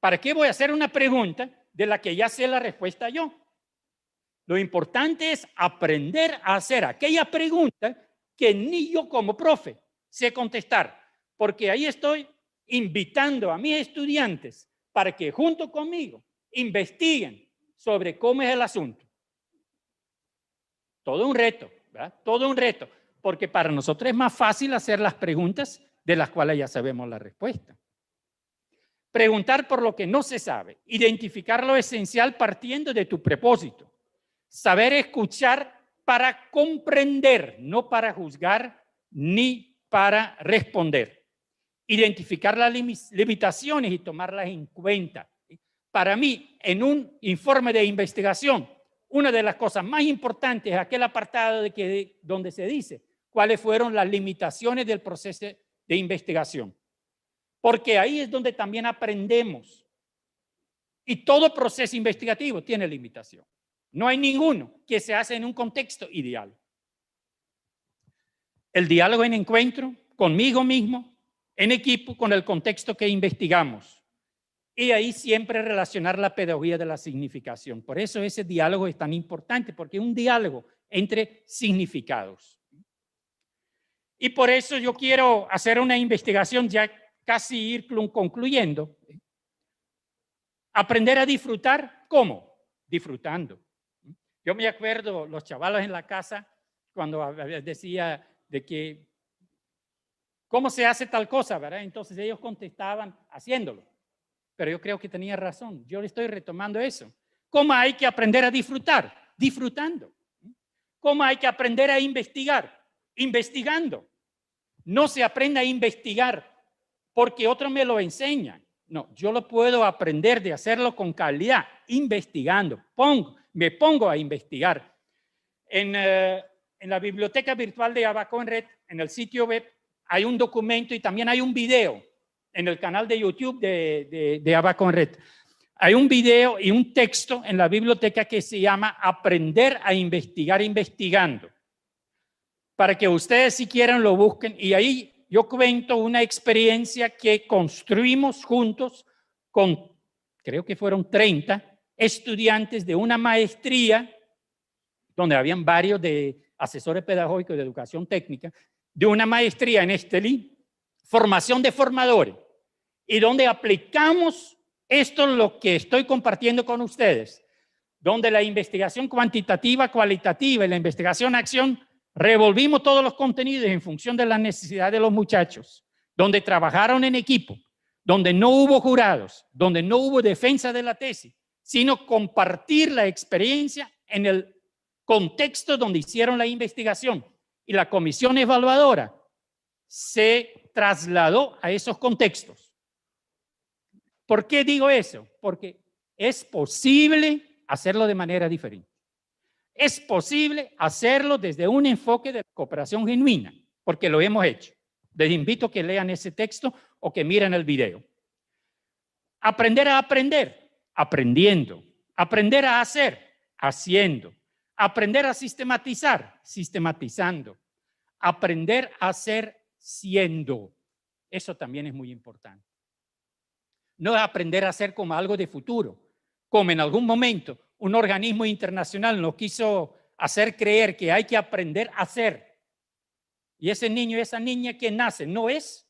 ¿Para qué voy a hacer una pregunta de la que ya sé la respuesta yo? Lo importante es aprender a hacer aquella pregunta que ni yo como profe sé contestar, porque ahí estoy invitando a mis estudiantes para que junto conmigo investiguen sobre cómo es el asunto. Todo un reto, ¿verdad? Todo un reto, porque para nosotros es más fácil hacer las preguntas de las cuales ya sabemos la respuesta. Preguntar por lo que no se sabe, identificar lo esencial partiendo de tu propósito. Saber escuchar para comprender, no para juzgar ni para responder. Identificar las limitaciones y tomarlas en cuenta. Para mí, en un informe de investigación, una de las cosas más importantes es aquel apartado donde se dice cuáles fueron las limitaciones del proceso de investigación. Porque ahí es donde también aprendemos. Y todo proceso investigativo tiene limitación. No hay ninguno que se hace en un contexto ideal. El diálogo en encuentro conmigo mismo, en equipo, con el contexto que investigamos. Y ahí siempre relacionar la pedagogía de la significación. Por eso ese diálogo es tan importante, porque es un diálogo entre significados. Y por eso yo quiero hacer una investigación, ya casi ir concluyendo. Aprender a disfrutar, ¿cómo? Disfrutando. Yo me acuerdo los chavalos en la casa cuando decía de que ¿cómo se hace tal cosa? ¿Verdad? Entonces ellos contestaban haciéndolo. Pero yo creo que tenía razón. Yo le estoy retomando eso. ¿Cómo hay que aprender a disfrutar? Disfrutando. ¿Cómo hay que aprender a investigar? Investigando. No se aprende a investigar porque otro me lo enseña. No, yo lo puedo aprender de hacerlo con calidad, investigando. Me pongo a investigar. En la biblioteca virtual de Abaco en Red, en el sitio web, hay un documento y también hay un video en el canal de YouTube de Abaco en Red. Hay un video y un texto en la biblioteca que se llama Aprender a investigar investigando. Para que ustedes si quieren lo busquen y ahí yo cuento una experiencia que construimos juntos con, creo que fueron 30 estudiantes de una maestría, donde habían varios de asesores pedagógicos de educación técnica, de una maestría en Estelí, formación de formadores, y donde aplicamos esto lo que estoy compartiendo con ustedes, donde la investigación cuantitativa, cualitativa y la investigación acción revolvimos todos los contenidos en función de las necesidades de los muchachos, donde trabajaron en equipo, donde no hubo jurados, donde no hubo defensa de la tesis, sino compartir la experiencia en el contexto donde hicieron la investigación. Y la comisión evaluadora se trasladó a esos contextos. ¿Por qué digo eso? Porque es posible hacerlo de manera diferente. Es posible hacerlo desde un enfoque de cooperación genuina, porque lo hemos hecho. Les invito a que lean ese texto o que miren el video. Aprender a aprender, aprendiendo. Aprender a hacer, haciendo. Aprender a sistematizar, sistematizando. Aprender a ser, siendo. Eso también es muy importante. No es aprender a hacer como algo de futuro, como en algún momento un organismo internacional nos quiso hacer creer que hay que aprender a hacer. Y ese niño, esa niña que nace, no es.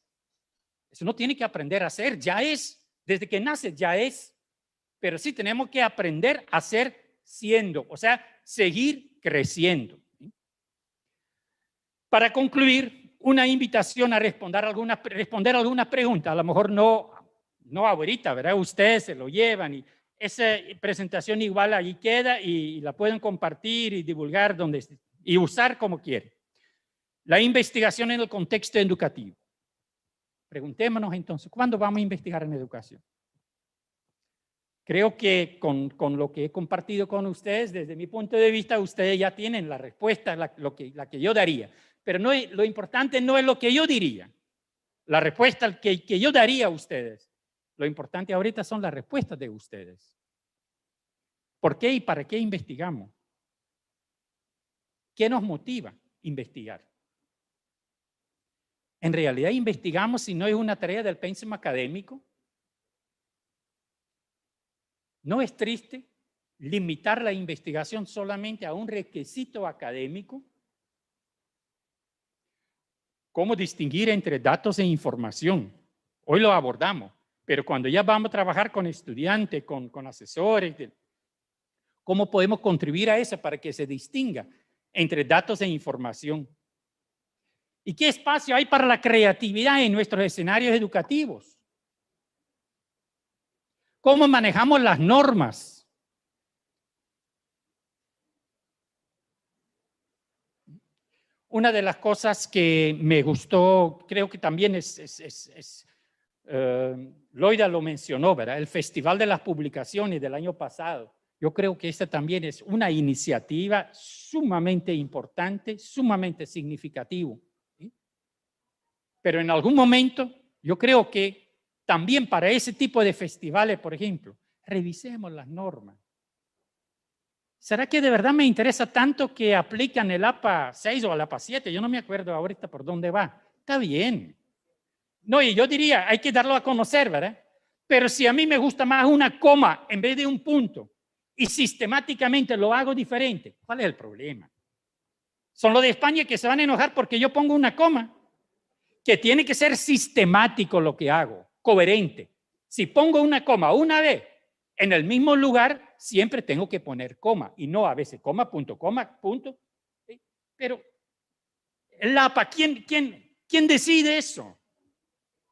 Eso no tiene que aprender a hacer, ya es. Desde que nace, ya es. Pero sí tenemos que aprender a ser siendo, o sea, seguir creciendo. Para concluir, una invitación a responder algunas preguntas. A lo mejor no ahorita, ¿verdad? Ustedes se lo llevan y esa presentación igual ahí queda y la pueden compartir y divulgar y usar como quieren. La investigación en el contexto educativo. Preguntémonos entonces, ¿cuándo vamos a investigar en educación? Creo que con lo que he compartido con ustedes, desde mi punto de vista, ustedes ya tienen la respuesta, la que yo daría. Pero no, lo importante no es lo que yo diría, la respuesta que yo daría a ustedes. Lo importante ahorita son las respuestas de ustedes. ¿Por qué y para qué investigamos? ¿Qué nos motiva a investigar? En realidad investigamos si no es una tarea del pensum académico. ¿No es triste limitar la investigación solamente a un requisito académico? ¿Cómo distinguir entre datos e información? Hoy lo abordamos, pero cuando ya vamos a trabajar con estudiantes, con asesores, ¿cómo podemos contribuir a eso para que se distinga entre datos e información? ¿Y qué espacio hay para la creatividad en nuestros escenarios educativos? ¿Cómo manejamos las normas? Una de las cosas que me gustó, creo que también Loida lo mencionó, ¿verdad? El Festival de las Publicaciones del año pasado. Yo creo que esta también es una iniciativa sumamente importante, sumamente significativa. ¿Sí? Pero en algún momento, yo creo que también para ese tipo de festivales, por ejemplo, revisemos las normas. ¿Será que de verdad me interesa tanto que aplican el APA 6 o el APA 7? Yo no me acuerdo ahorita por dónde va. Está bien. No, y yo diría, hay que darlo a conocer, ¿verdad? Pero si a mí me gusta más una coma en vez de un punto y sistemáticamente lo hago diferente, ¿cuál es el problema? Son los de España que se van a enojar porque yo pongo una coma, que tiene que ser sistemático lo que hago, coherente. Si pongo una coma una vez en el mismo lugar, siempre tengo que poner coma y no a veces coma, punto, ¿sí? Pero el APA, ¿quién decide eso?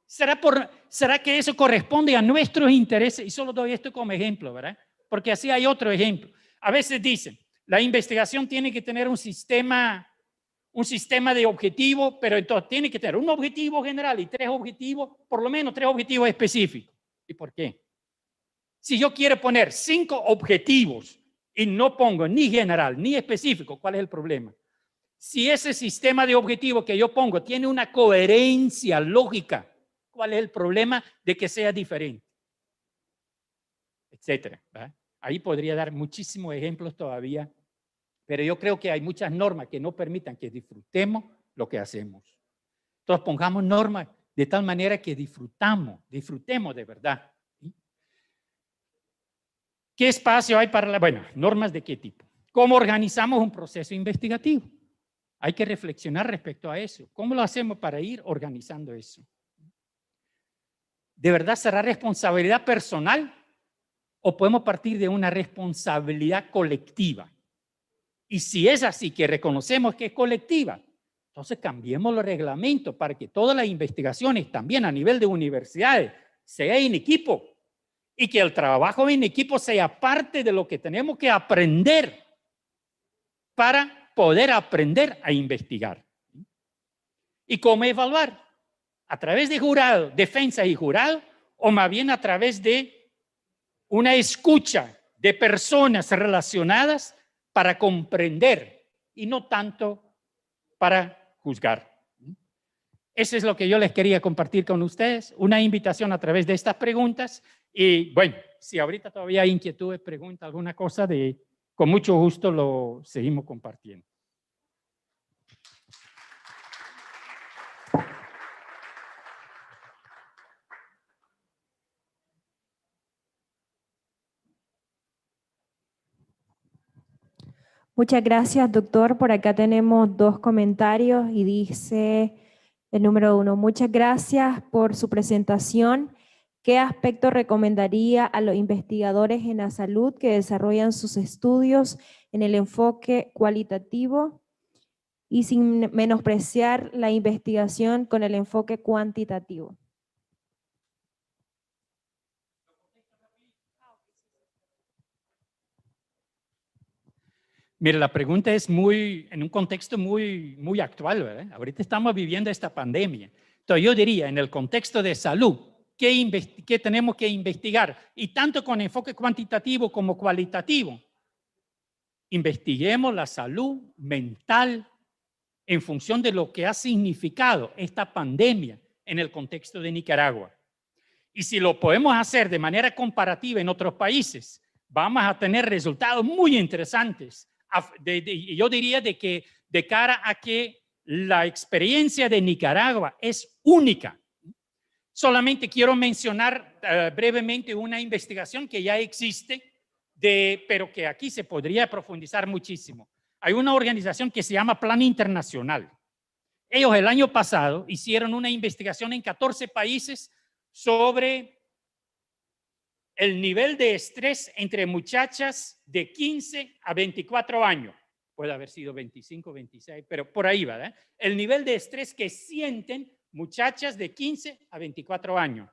¿Será que eso corresponde a nuestros intereses? Y solo doy esto como ejemplo, ¿verdad? Porque así hay otro ejemplo. A veces dicen, la investigación tiene que tener un sistema de objetivos, pero entonces tiene que tener un objetivo general y tres objetivos, por lo menos tres objetivos específicos. ¿Y por qué? Si yo quiero poner 5 objetivos y no pongo ni general ni específico, ¿cuál es el problema? Si ese sistema de objetivos que yo pongo tiene una coherencia lógica, ¿cuál es el problema de que sea diferente? Etcétera. ¿Verdad? Ahí podría dar muchísimos ejemplos todavía, pero yo creo que hay muchas normas que no permitan que disfrutemos lo que hacemos. Entonces pongamos normas de tal manera que disfrutemos de verdad. ¿Sí? ¿Qué espacio hay para normas de qué tipo? ¿Cómo organizamos un proceso investigativo? Hay que reflexionar respecto a eso. ¿Cómo lo hacemos para ir organizando eso? ¿De verdad será responsabilidad personal o podemos partir de una responsabilidad colectiva? Y si es así, que reconocemos que es colectiva, entonces cambiemos los reglamentos para que todas las investigaciones, también a nivel de universidades, sea en equipo y que el trabajo en equipo sea parte de lo que tenemos que aprender para poder aprender a investigar. ¿Y cómo evaluar? ¿A través de jurado, defensa y jurado? ¿O más bien a través de una escucha de personas relacionadas para comprender y no tanto para juzgar? Eso es lo que yo les quería compartir con ustedes, una invitación a través de estas preguntas. Y bueno, si ahorita todavía hay inquietudes, pregunta alguna cosa, con mucho gusto lo seguimos compartiendo. Muchas gracias, doctor. Por acá tenemos 2 comentarios y dice el número 1, muchas gracias por su presentación. ¿Qué aspecto recomendaría a los investigadores en la salud que desarrollan sus estudios en el enfoque cualitativo y sin menospreciar la investigación con el enfoque cuantitativo? Mire, la pregunta es en un contexto muy actual, ¿verdad? Ahorita estamos viviendo esta pandemia. Entonces yo diría, en el contexto de salud, ¿qué tenemos que investigar? Y tanto con enfoque cuantitativo como cualitativo. Investiguemos la salud mental en función de lo que ha significado esta pandemia en el contexto de Nicaragua. Y si lo podemos hacer de manera comparativa en otros países, vamos a tener resultados muy interesantes. Yo diría de cara a que la experiencia de Nicaragua es única. Solamente quiero mencionar brevemente una investigación que ya existe, pero que aquí se podría profundizar muchísimo. Hay una organización que se llama Plan Internacional. Ellos el año pasado hicieron una investigación en 14 países sobre el nivel de estrés entre muchachas de 15 a 24 años. Puede haber sido 25, 26, pero por ahí va, ¿eh? El nivel de estrés que sienten muchachas de 15 a 24 años.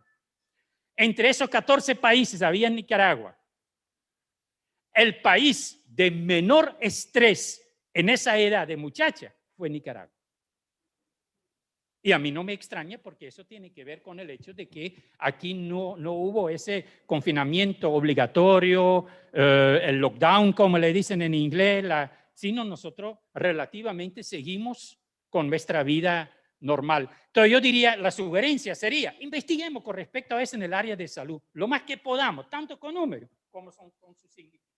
Entre esos 14 países había Nicaragua. El país de menor estrés en esa edad de muchacha fue Nicaragua. Y a mí no me extraña porque eso tiene que ver con el hecho de que aquí no hubo ese confinamiento obligatorio, el lockdown, como le dicen en inglés, sino nosotros relativamente seguimos con nuestra vida normal. Entonces yo diría, la sugerencia sería, investiguemos con respecto a eso en el área de salud, lo más que podamos, tanto con números como con sus significados.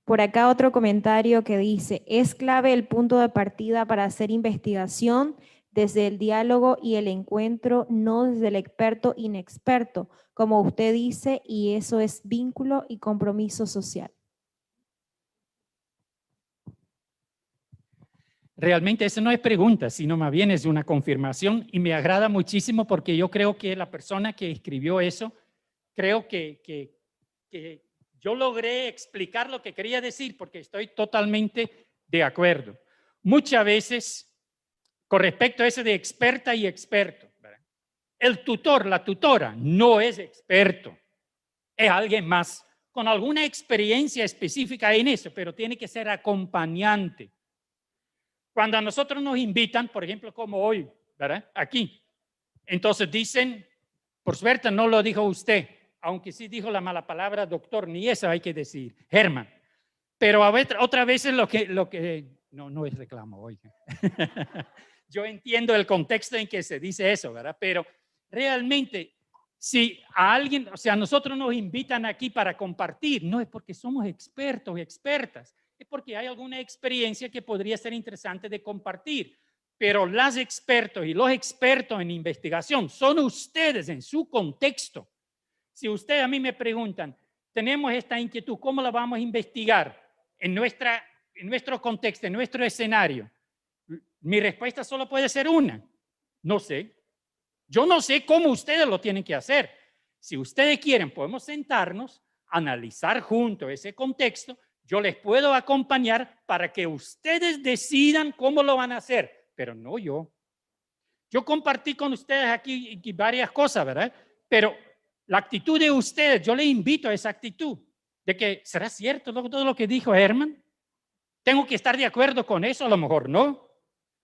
Por acá otro comentario que dice, es clave el punto de partida para hacer investigación desde el diálogo y el encuentro, no desde el experto inexperto, como usted dice, y eso es vínculo y compromiso social. Realmente eso no es pregunta, sino más bien es una confirmación y me agrada muchísimo porque yo creo que la persona que escribió eso, creo que yo logré explicar lo que quería decir porque estoy totalmente de acuerdo. Muchas veces, con respecto a eso de experta y experto, ¿verdad? El tutor, la tutora, no es experto, es alguien más con alguna experiencia específica en eso, pero tiene que ser acompañante. Cuando a nosotros nos invitan, por ejemplo, como hoy, ¿verdad? Aquí, entonces dicen, por suerte no lo dijo usted, aunque sí dijo la mala palabra doctor, ni eso hay que decir, Herman. Pero a veces, otras veces lo que no es reclamo hoy. Yo entiendo el contexto en que se dice eso, ¿verdad? Pero realmente, si a alguien, o sea, nosotros nos invitan aquí para compartir, no es porque somos expertos o expertas, es porque hay alguna experiencia que podría ser interesante de compartir. Pero las expertos y los expertos en investigación son ustedes en su contexto. Si ustedes a mí me preguntan, tenemos esta inquietud, ¿cómo la vamos a investigar en nuestro contexto, en nuestro escenario? Mi respuesta solo puede ser una, no sé. Yo no sé cómo ustedes lo tienen que hacer. Si ustedes quieren, podemos sentarnos, analizar juntos ese contexto. Yo les puedo acompañar para que ustedes decidan cómo lo van a hacer, pero no yo. Yo compartí con ustedes aquí varias cosas, ¿verdad? Pero la actitud de ustedes, yo les invito a esa actitud de que, ¿será cierto todo lo que dijo Herman? ¿Tengo que estar de acuerdo con eso? A lo mejor no.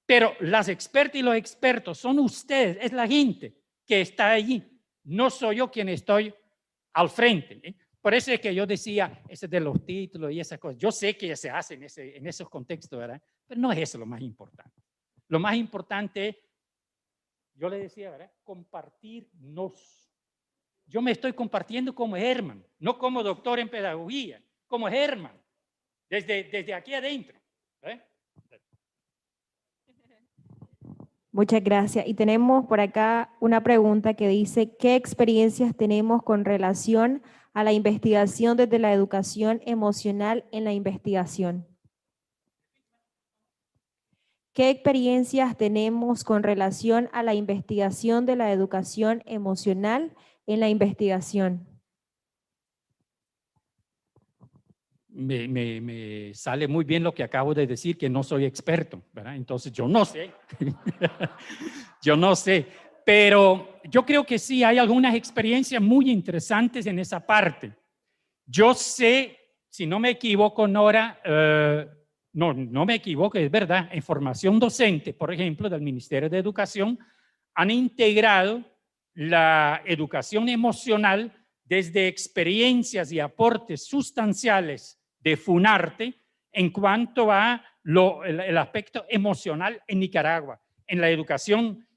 Pero las expertas y los expertos son ustedes, es la gente que está allí. No soy yo quien estoy al frente, ¿eh? Por eso es que yo decía, ese de los títulos y esas cosas. Yo sé que se hace en esos contextos, ¿verdad? Pero no es eso lo más importante. Lo más importante es, yo le decía, ¿verdad? Compartirnos. Yo me estoy compartiendo como Herman, no como doctor en pedagogía, como Herman, desde aquí adentro. ¿Eh? Muchas gracias. Y tenemos por acá una pregunta que dice, ¿qué experiencias tenemos con relación a la investigación desde la educación emocional en la investigación? ¿Qué experiencias tenemos con relación a la investigación de la educación emocional en la investigación? Me sale muy bien lo que acabo de decir, que no soy experto, ¿verdad? Entonces yo no sé, yo no sé, pero yo creo que sí hay algunas experiencias muy interesantes en esa parte. Yo sé, si no me equivoco, Nora, no me equivoco, es verdad, en formación docente, por ejemplo, del Ministerio de Educación, han integrado la educación emocional desde experiencias y aportes sustanciales de Funarte en cuanto a el aspecto emocional en Nicaragua, en la educación,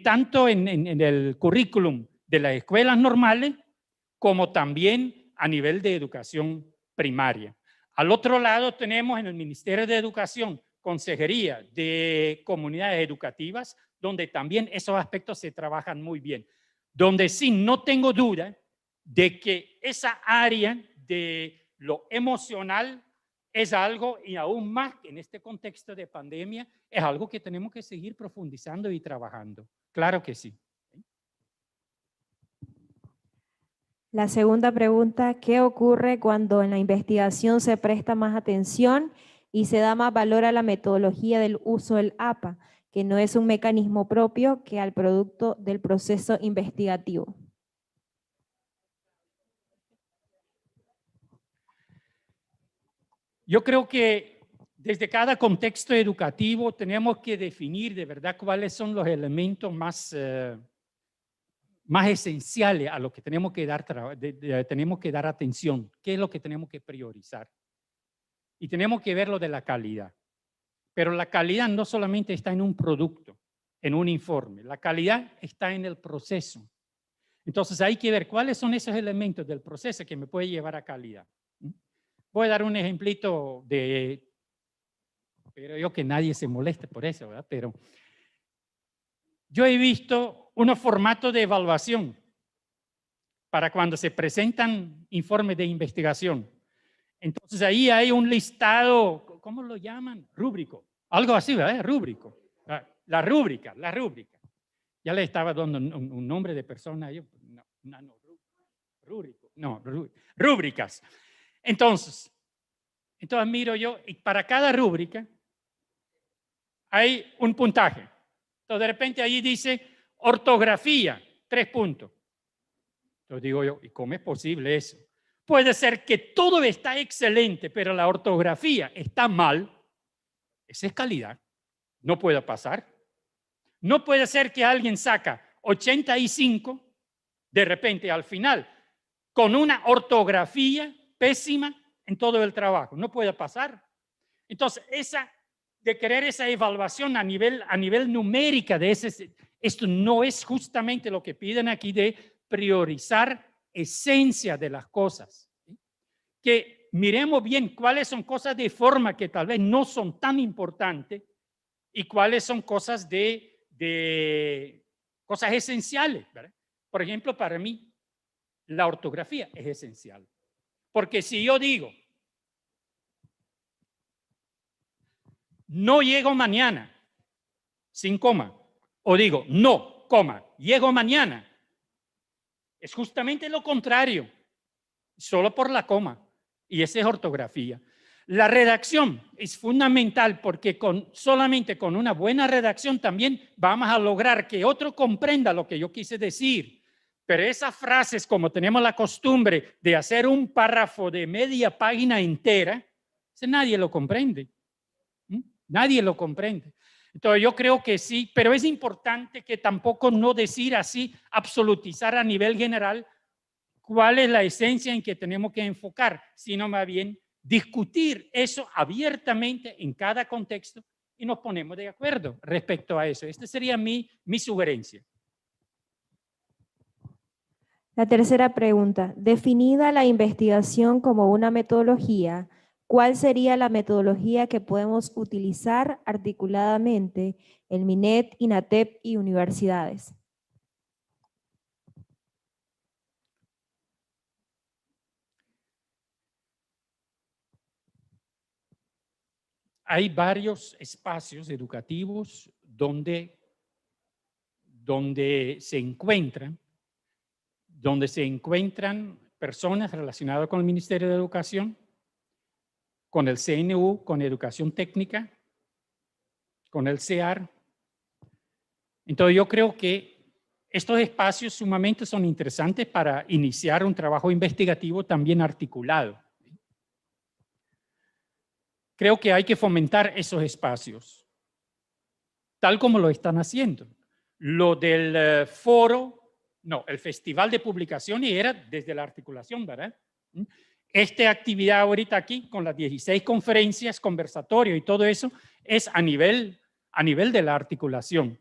tanto en el currículum de las escuelas normales como también a nivel de educación primaria. Al otro lado tenemos en el Ministerio de Educación consejería de comunidades educativas, donde también esos aspectos se trabajan muy bien. Donde sí no tengo duda de que esa área de lo emocional es algo, y aún más en este contexto de pandemia, es algo que tenemos que seguir profundizando y trabajando. Claro que sí. La segunda pregunta, ¿qué ocurre cuando en la investigación se presta más atención y se da más valor a la metodología del uso del APA, que no es un mecanismo propio que al producto del proceso investigativo? Yo creo que desde cada contexto educativo tenemos que definir de verdad cuáles son los elementos más esenciales a lo que tenemos que dar atención, qué es lo que tenemos que priorizar. Y tenemos que ver lo de la calidad. Pero la calidad no solamente está en un producto, en un informe, la calidad está en el proceso. Entonces hay que ver cuáles son esos elementos del proceso que me puede llevar a calidad. Voy a dar un ejemplito pero yo que nadie se moleste por eso, ¿verdad? Pero yo he visto unos formatos de evaluación para cuando se presentan informes de investigación. Entonces ahí hay un listado, ¿cómo lo llaman? Rúbrico, algo así, ¿verdad? Rúbrico. La rúbrica. Ya le estaba dando un nombre de persona. Rúbricas. Entonces miro yo, y para cada rúbrica hay un puntaje. Entonces de repente ahí dice ortografía, 3 puntos. Entonces digo yo, ¿y cómo es posible eso? Puede ser que todo está excelente, pero la ortografía está mal. Esa es calidad. No puede pasar. No puede ser que alguien saca 85 de repente al final con una ortografía pésima en todo el trabajo. No puede pasar. Entonces, de querer esa evaluación a nivel numérica esto no es justamente lo que piden aquí, de priorizar esencia de las cosas. Que miremos bien cuáles son cosas de forma que tal vez no son tan importantes y cuáles son cosas cosas esenciales, ¿verdad? Por ejemplo, para mí, la ortografía es esencial. Porque si yo digo, no llego mañana, sin coma, o digo, no, coma, llego mañana, es justamente lo contrario, solo por la coma, y esa es ortografía. La redacción es fundamental porque solamente con una buena redacción también vamos a lograr que otro comprenda lo que yo quise decir. Pero esas frases, como tenemos la costumbre de hacer un párrafo de media página entera, nadie lo comprende. Nadie lo comprende. Entonces yo creo que sí, pero es importante que tampoco no decir así, absolutizar a nivel general cuál es la esencia en que tenemos que enfocar, sino más bien discutir eso abiertamente en cada contexto y nos ponemos de acuerdo respecto a eso. Esta sería mi sugerencia. La tercera pregunta, definida la investigación como una metodología, ¿cuál sería la metodología que podemos utilizar articuladamente en MINET, INATEP y universidades? Hay varios espacios educativos donde se encuentran personas relacionadas con el Ministerio de Educación, con el CNU, con Educación Técnica, con el CEAR. Entonces yo creo que estos espacios sumamente son interesantes para iniciar un trabajo investigativo también articulado. Creo que hay que fomentar esos espacios, tal como lo están haciendo. Lo del el Festival de Publicaciones era desde la articulación, ¿verdad? Esta actividad ahorita aquí, con las 16 conferencias, conversatorios y todo eso, es a nivel de la articulación.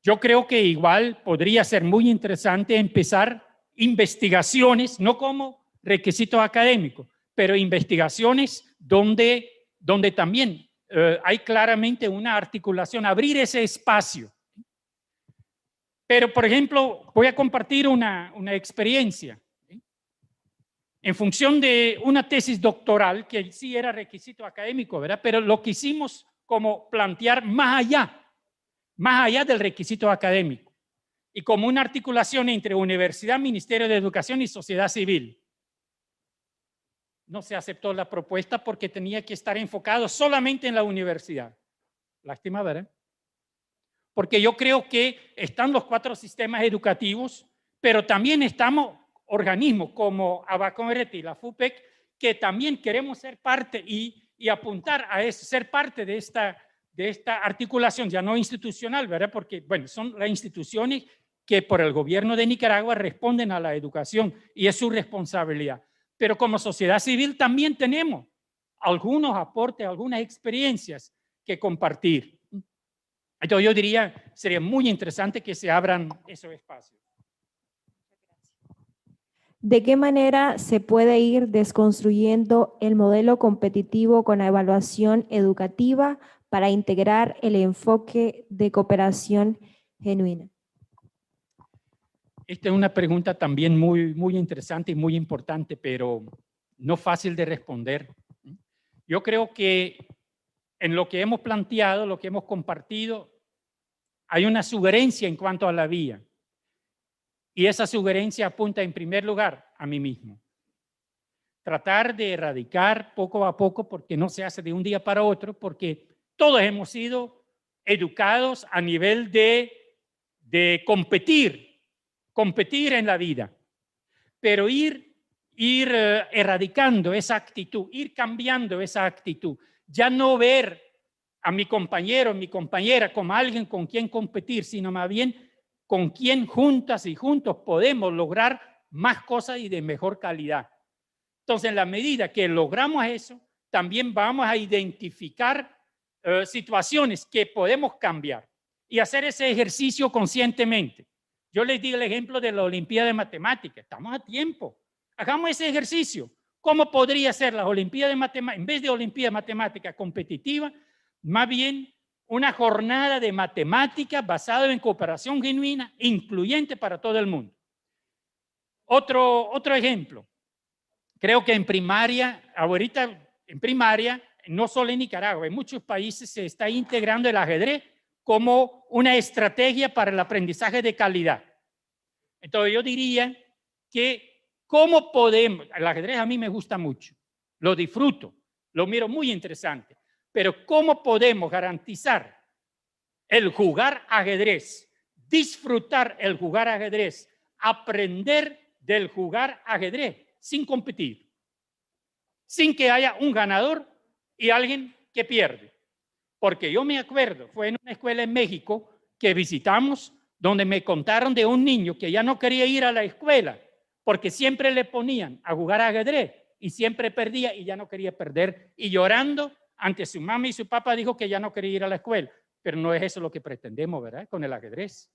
Yo creo que igual podría ser muy interesante empezar investigaciones, no como requisito académico, pero investigaciones donde también hay claramente una articulación, abrir ese espacio. Pero, por ejemplo, voy a compartir una experiencia. En función de una tesis doctoral, que sí era requisito académico, ¿verdad? Pero lo quisimos como plantear más allá del requisito académico, y como una articulación entre universidad, Ministerio de Educación y sociedad civil. No se aceptó la propuesta porque tenía que estar enfocado solamente en la universidad. Lástima, ¿verdad? Porque yo creo que están los 4 sistemas educativos, pero también estamos organismos como Abaconreti y la FUPEC, que también queremos ser parte y apuntar a eso, ser parte de esta articulación, ya no institucional, ¿verdad? Porque, bueno, son las instituciones que por el gobierno de Nicaragua responden a la educación y es su responsabilidad. Pero como sociedad civil también tenemos algunos aportes, algunas experiencias que compartir. Entonces yo diría, sería muy interesante que se abran esos espacios. ¿De qué manera se puede ir desconstruyendo el modelo competitivo con la evaluación educativa para integrar el enfoque de cooperación genuina? Esta es una pregunta también muy interesante y muy importante, pero no fácil de responder. Yo creo que en lo que hemos planteado, lo que hemos compartido, hay una sugerencia en cuanto a la vía. Y esa sugerencia apunta en primer lugar a mí mismo. Tratar de erradicar poco a poco, porque no se hace de un día para otro, porque todos hemos sido educados a nivel de competir en la vida. Pero ir erradicando esa actitud, ir cambiando esa actitud, ya no ver a mi compañero, mi compañera como alguien con quien competir, sino más bien con quien juntas y juntos podemos lograr más cosas y de mejor calidad. Entonces, en la medida que logramos eso, también vamos a identificar situaciones que podemos cambiar y hacer ese ejercicio conscientemente. Yo les di el ejemplo de la Olimpiada de Matemáticas. Estamos a tiempo. Hagamos ese ejercicio. ¿Cómo podría ser la Olimpiada de Matemáticas? En vez de Olimpiada de Matemáticas competitiva, más bien una jornada de matemáticas basada en cooperación genuina, incluyente para todo el mundo. Otro ejemplo. Creo que en primaria, ahorita en primaria, no solo en Nicaragua, en muchos países se está integrando el ajedrez como una estrategia para el aprendizaje de calidad. Entonces yo diría que cómo podemos, el ajedrez a mí me gusta mucho, lo disfruto, lo miro muy interesante, pero cómo podemos garantizar el jugar ajedrez, disfrutar el jugar ajedrez, aprender del jugar ajedrez sin competir, sin que haya un ganador y alguien que pierde. Porque yo me acuerdo, fue en una escuela en México que visitamos, donde me contaron de un niño que ya no quería ir a la escuela porque siempre le ponían a jugar ajedrez y siempre perdía y ya no quería perder. Y llorando ante su mamá y su papá dijo que ya no quería ir a la escuela. Pero no es eso lo que pretendemos, ¿verdad? Con el ajedrez.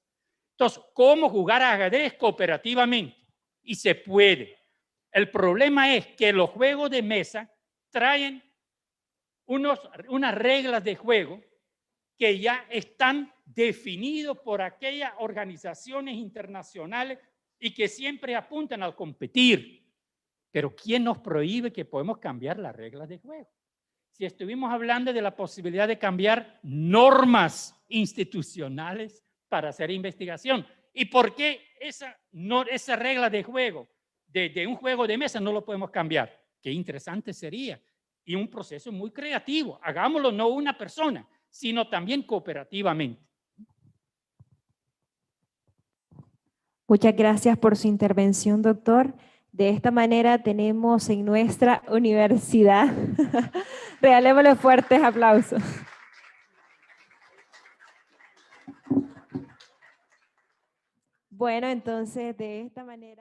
Entonces, ¿cómo jugar ajedrez cooperativamente? Y se puede. El problema es que los juegos de mesa traen unas reglas de juego que ya están definidos por aquellas organizaciones internacionales y que siempre apuntan a competir. Pero ¿quién nos prohíbe que podemos cambiar las reglas de juego? Si estuvimos hablando de la posibilidad de cambiar normas institucionales para hacer investigación, ¿y por qué esa regla de juego de un juego de mesa no lo podemos cambiar? Qué interesante sería. Y un proceso muy creativo. Hagámoslo no una persona, sino también cooperativamente. Muchas gracias por su intervención, doctor. De esta manera tenemos en nuestra universidad, regalémosle fuertes aplausos. Bueno, entonces de esta manera...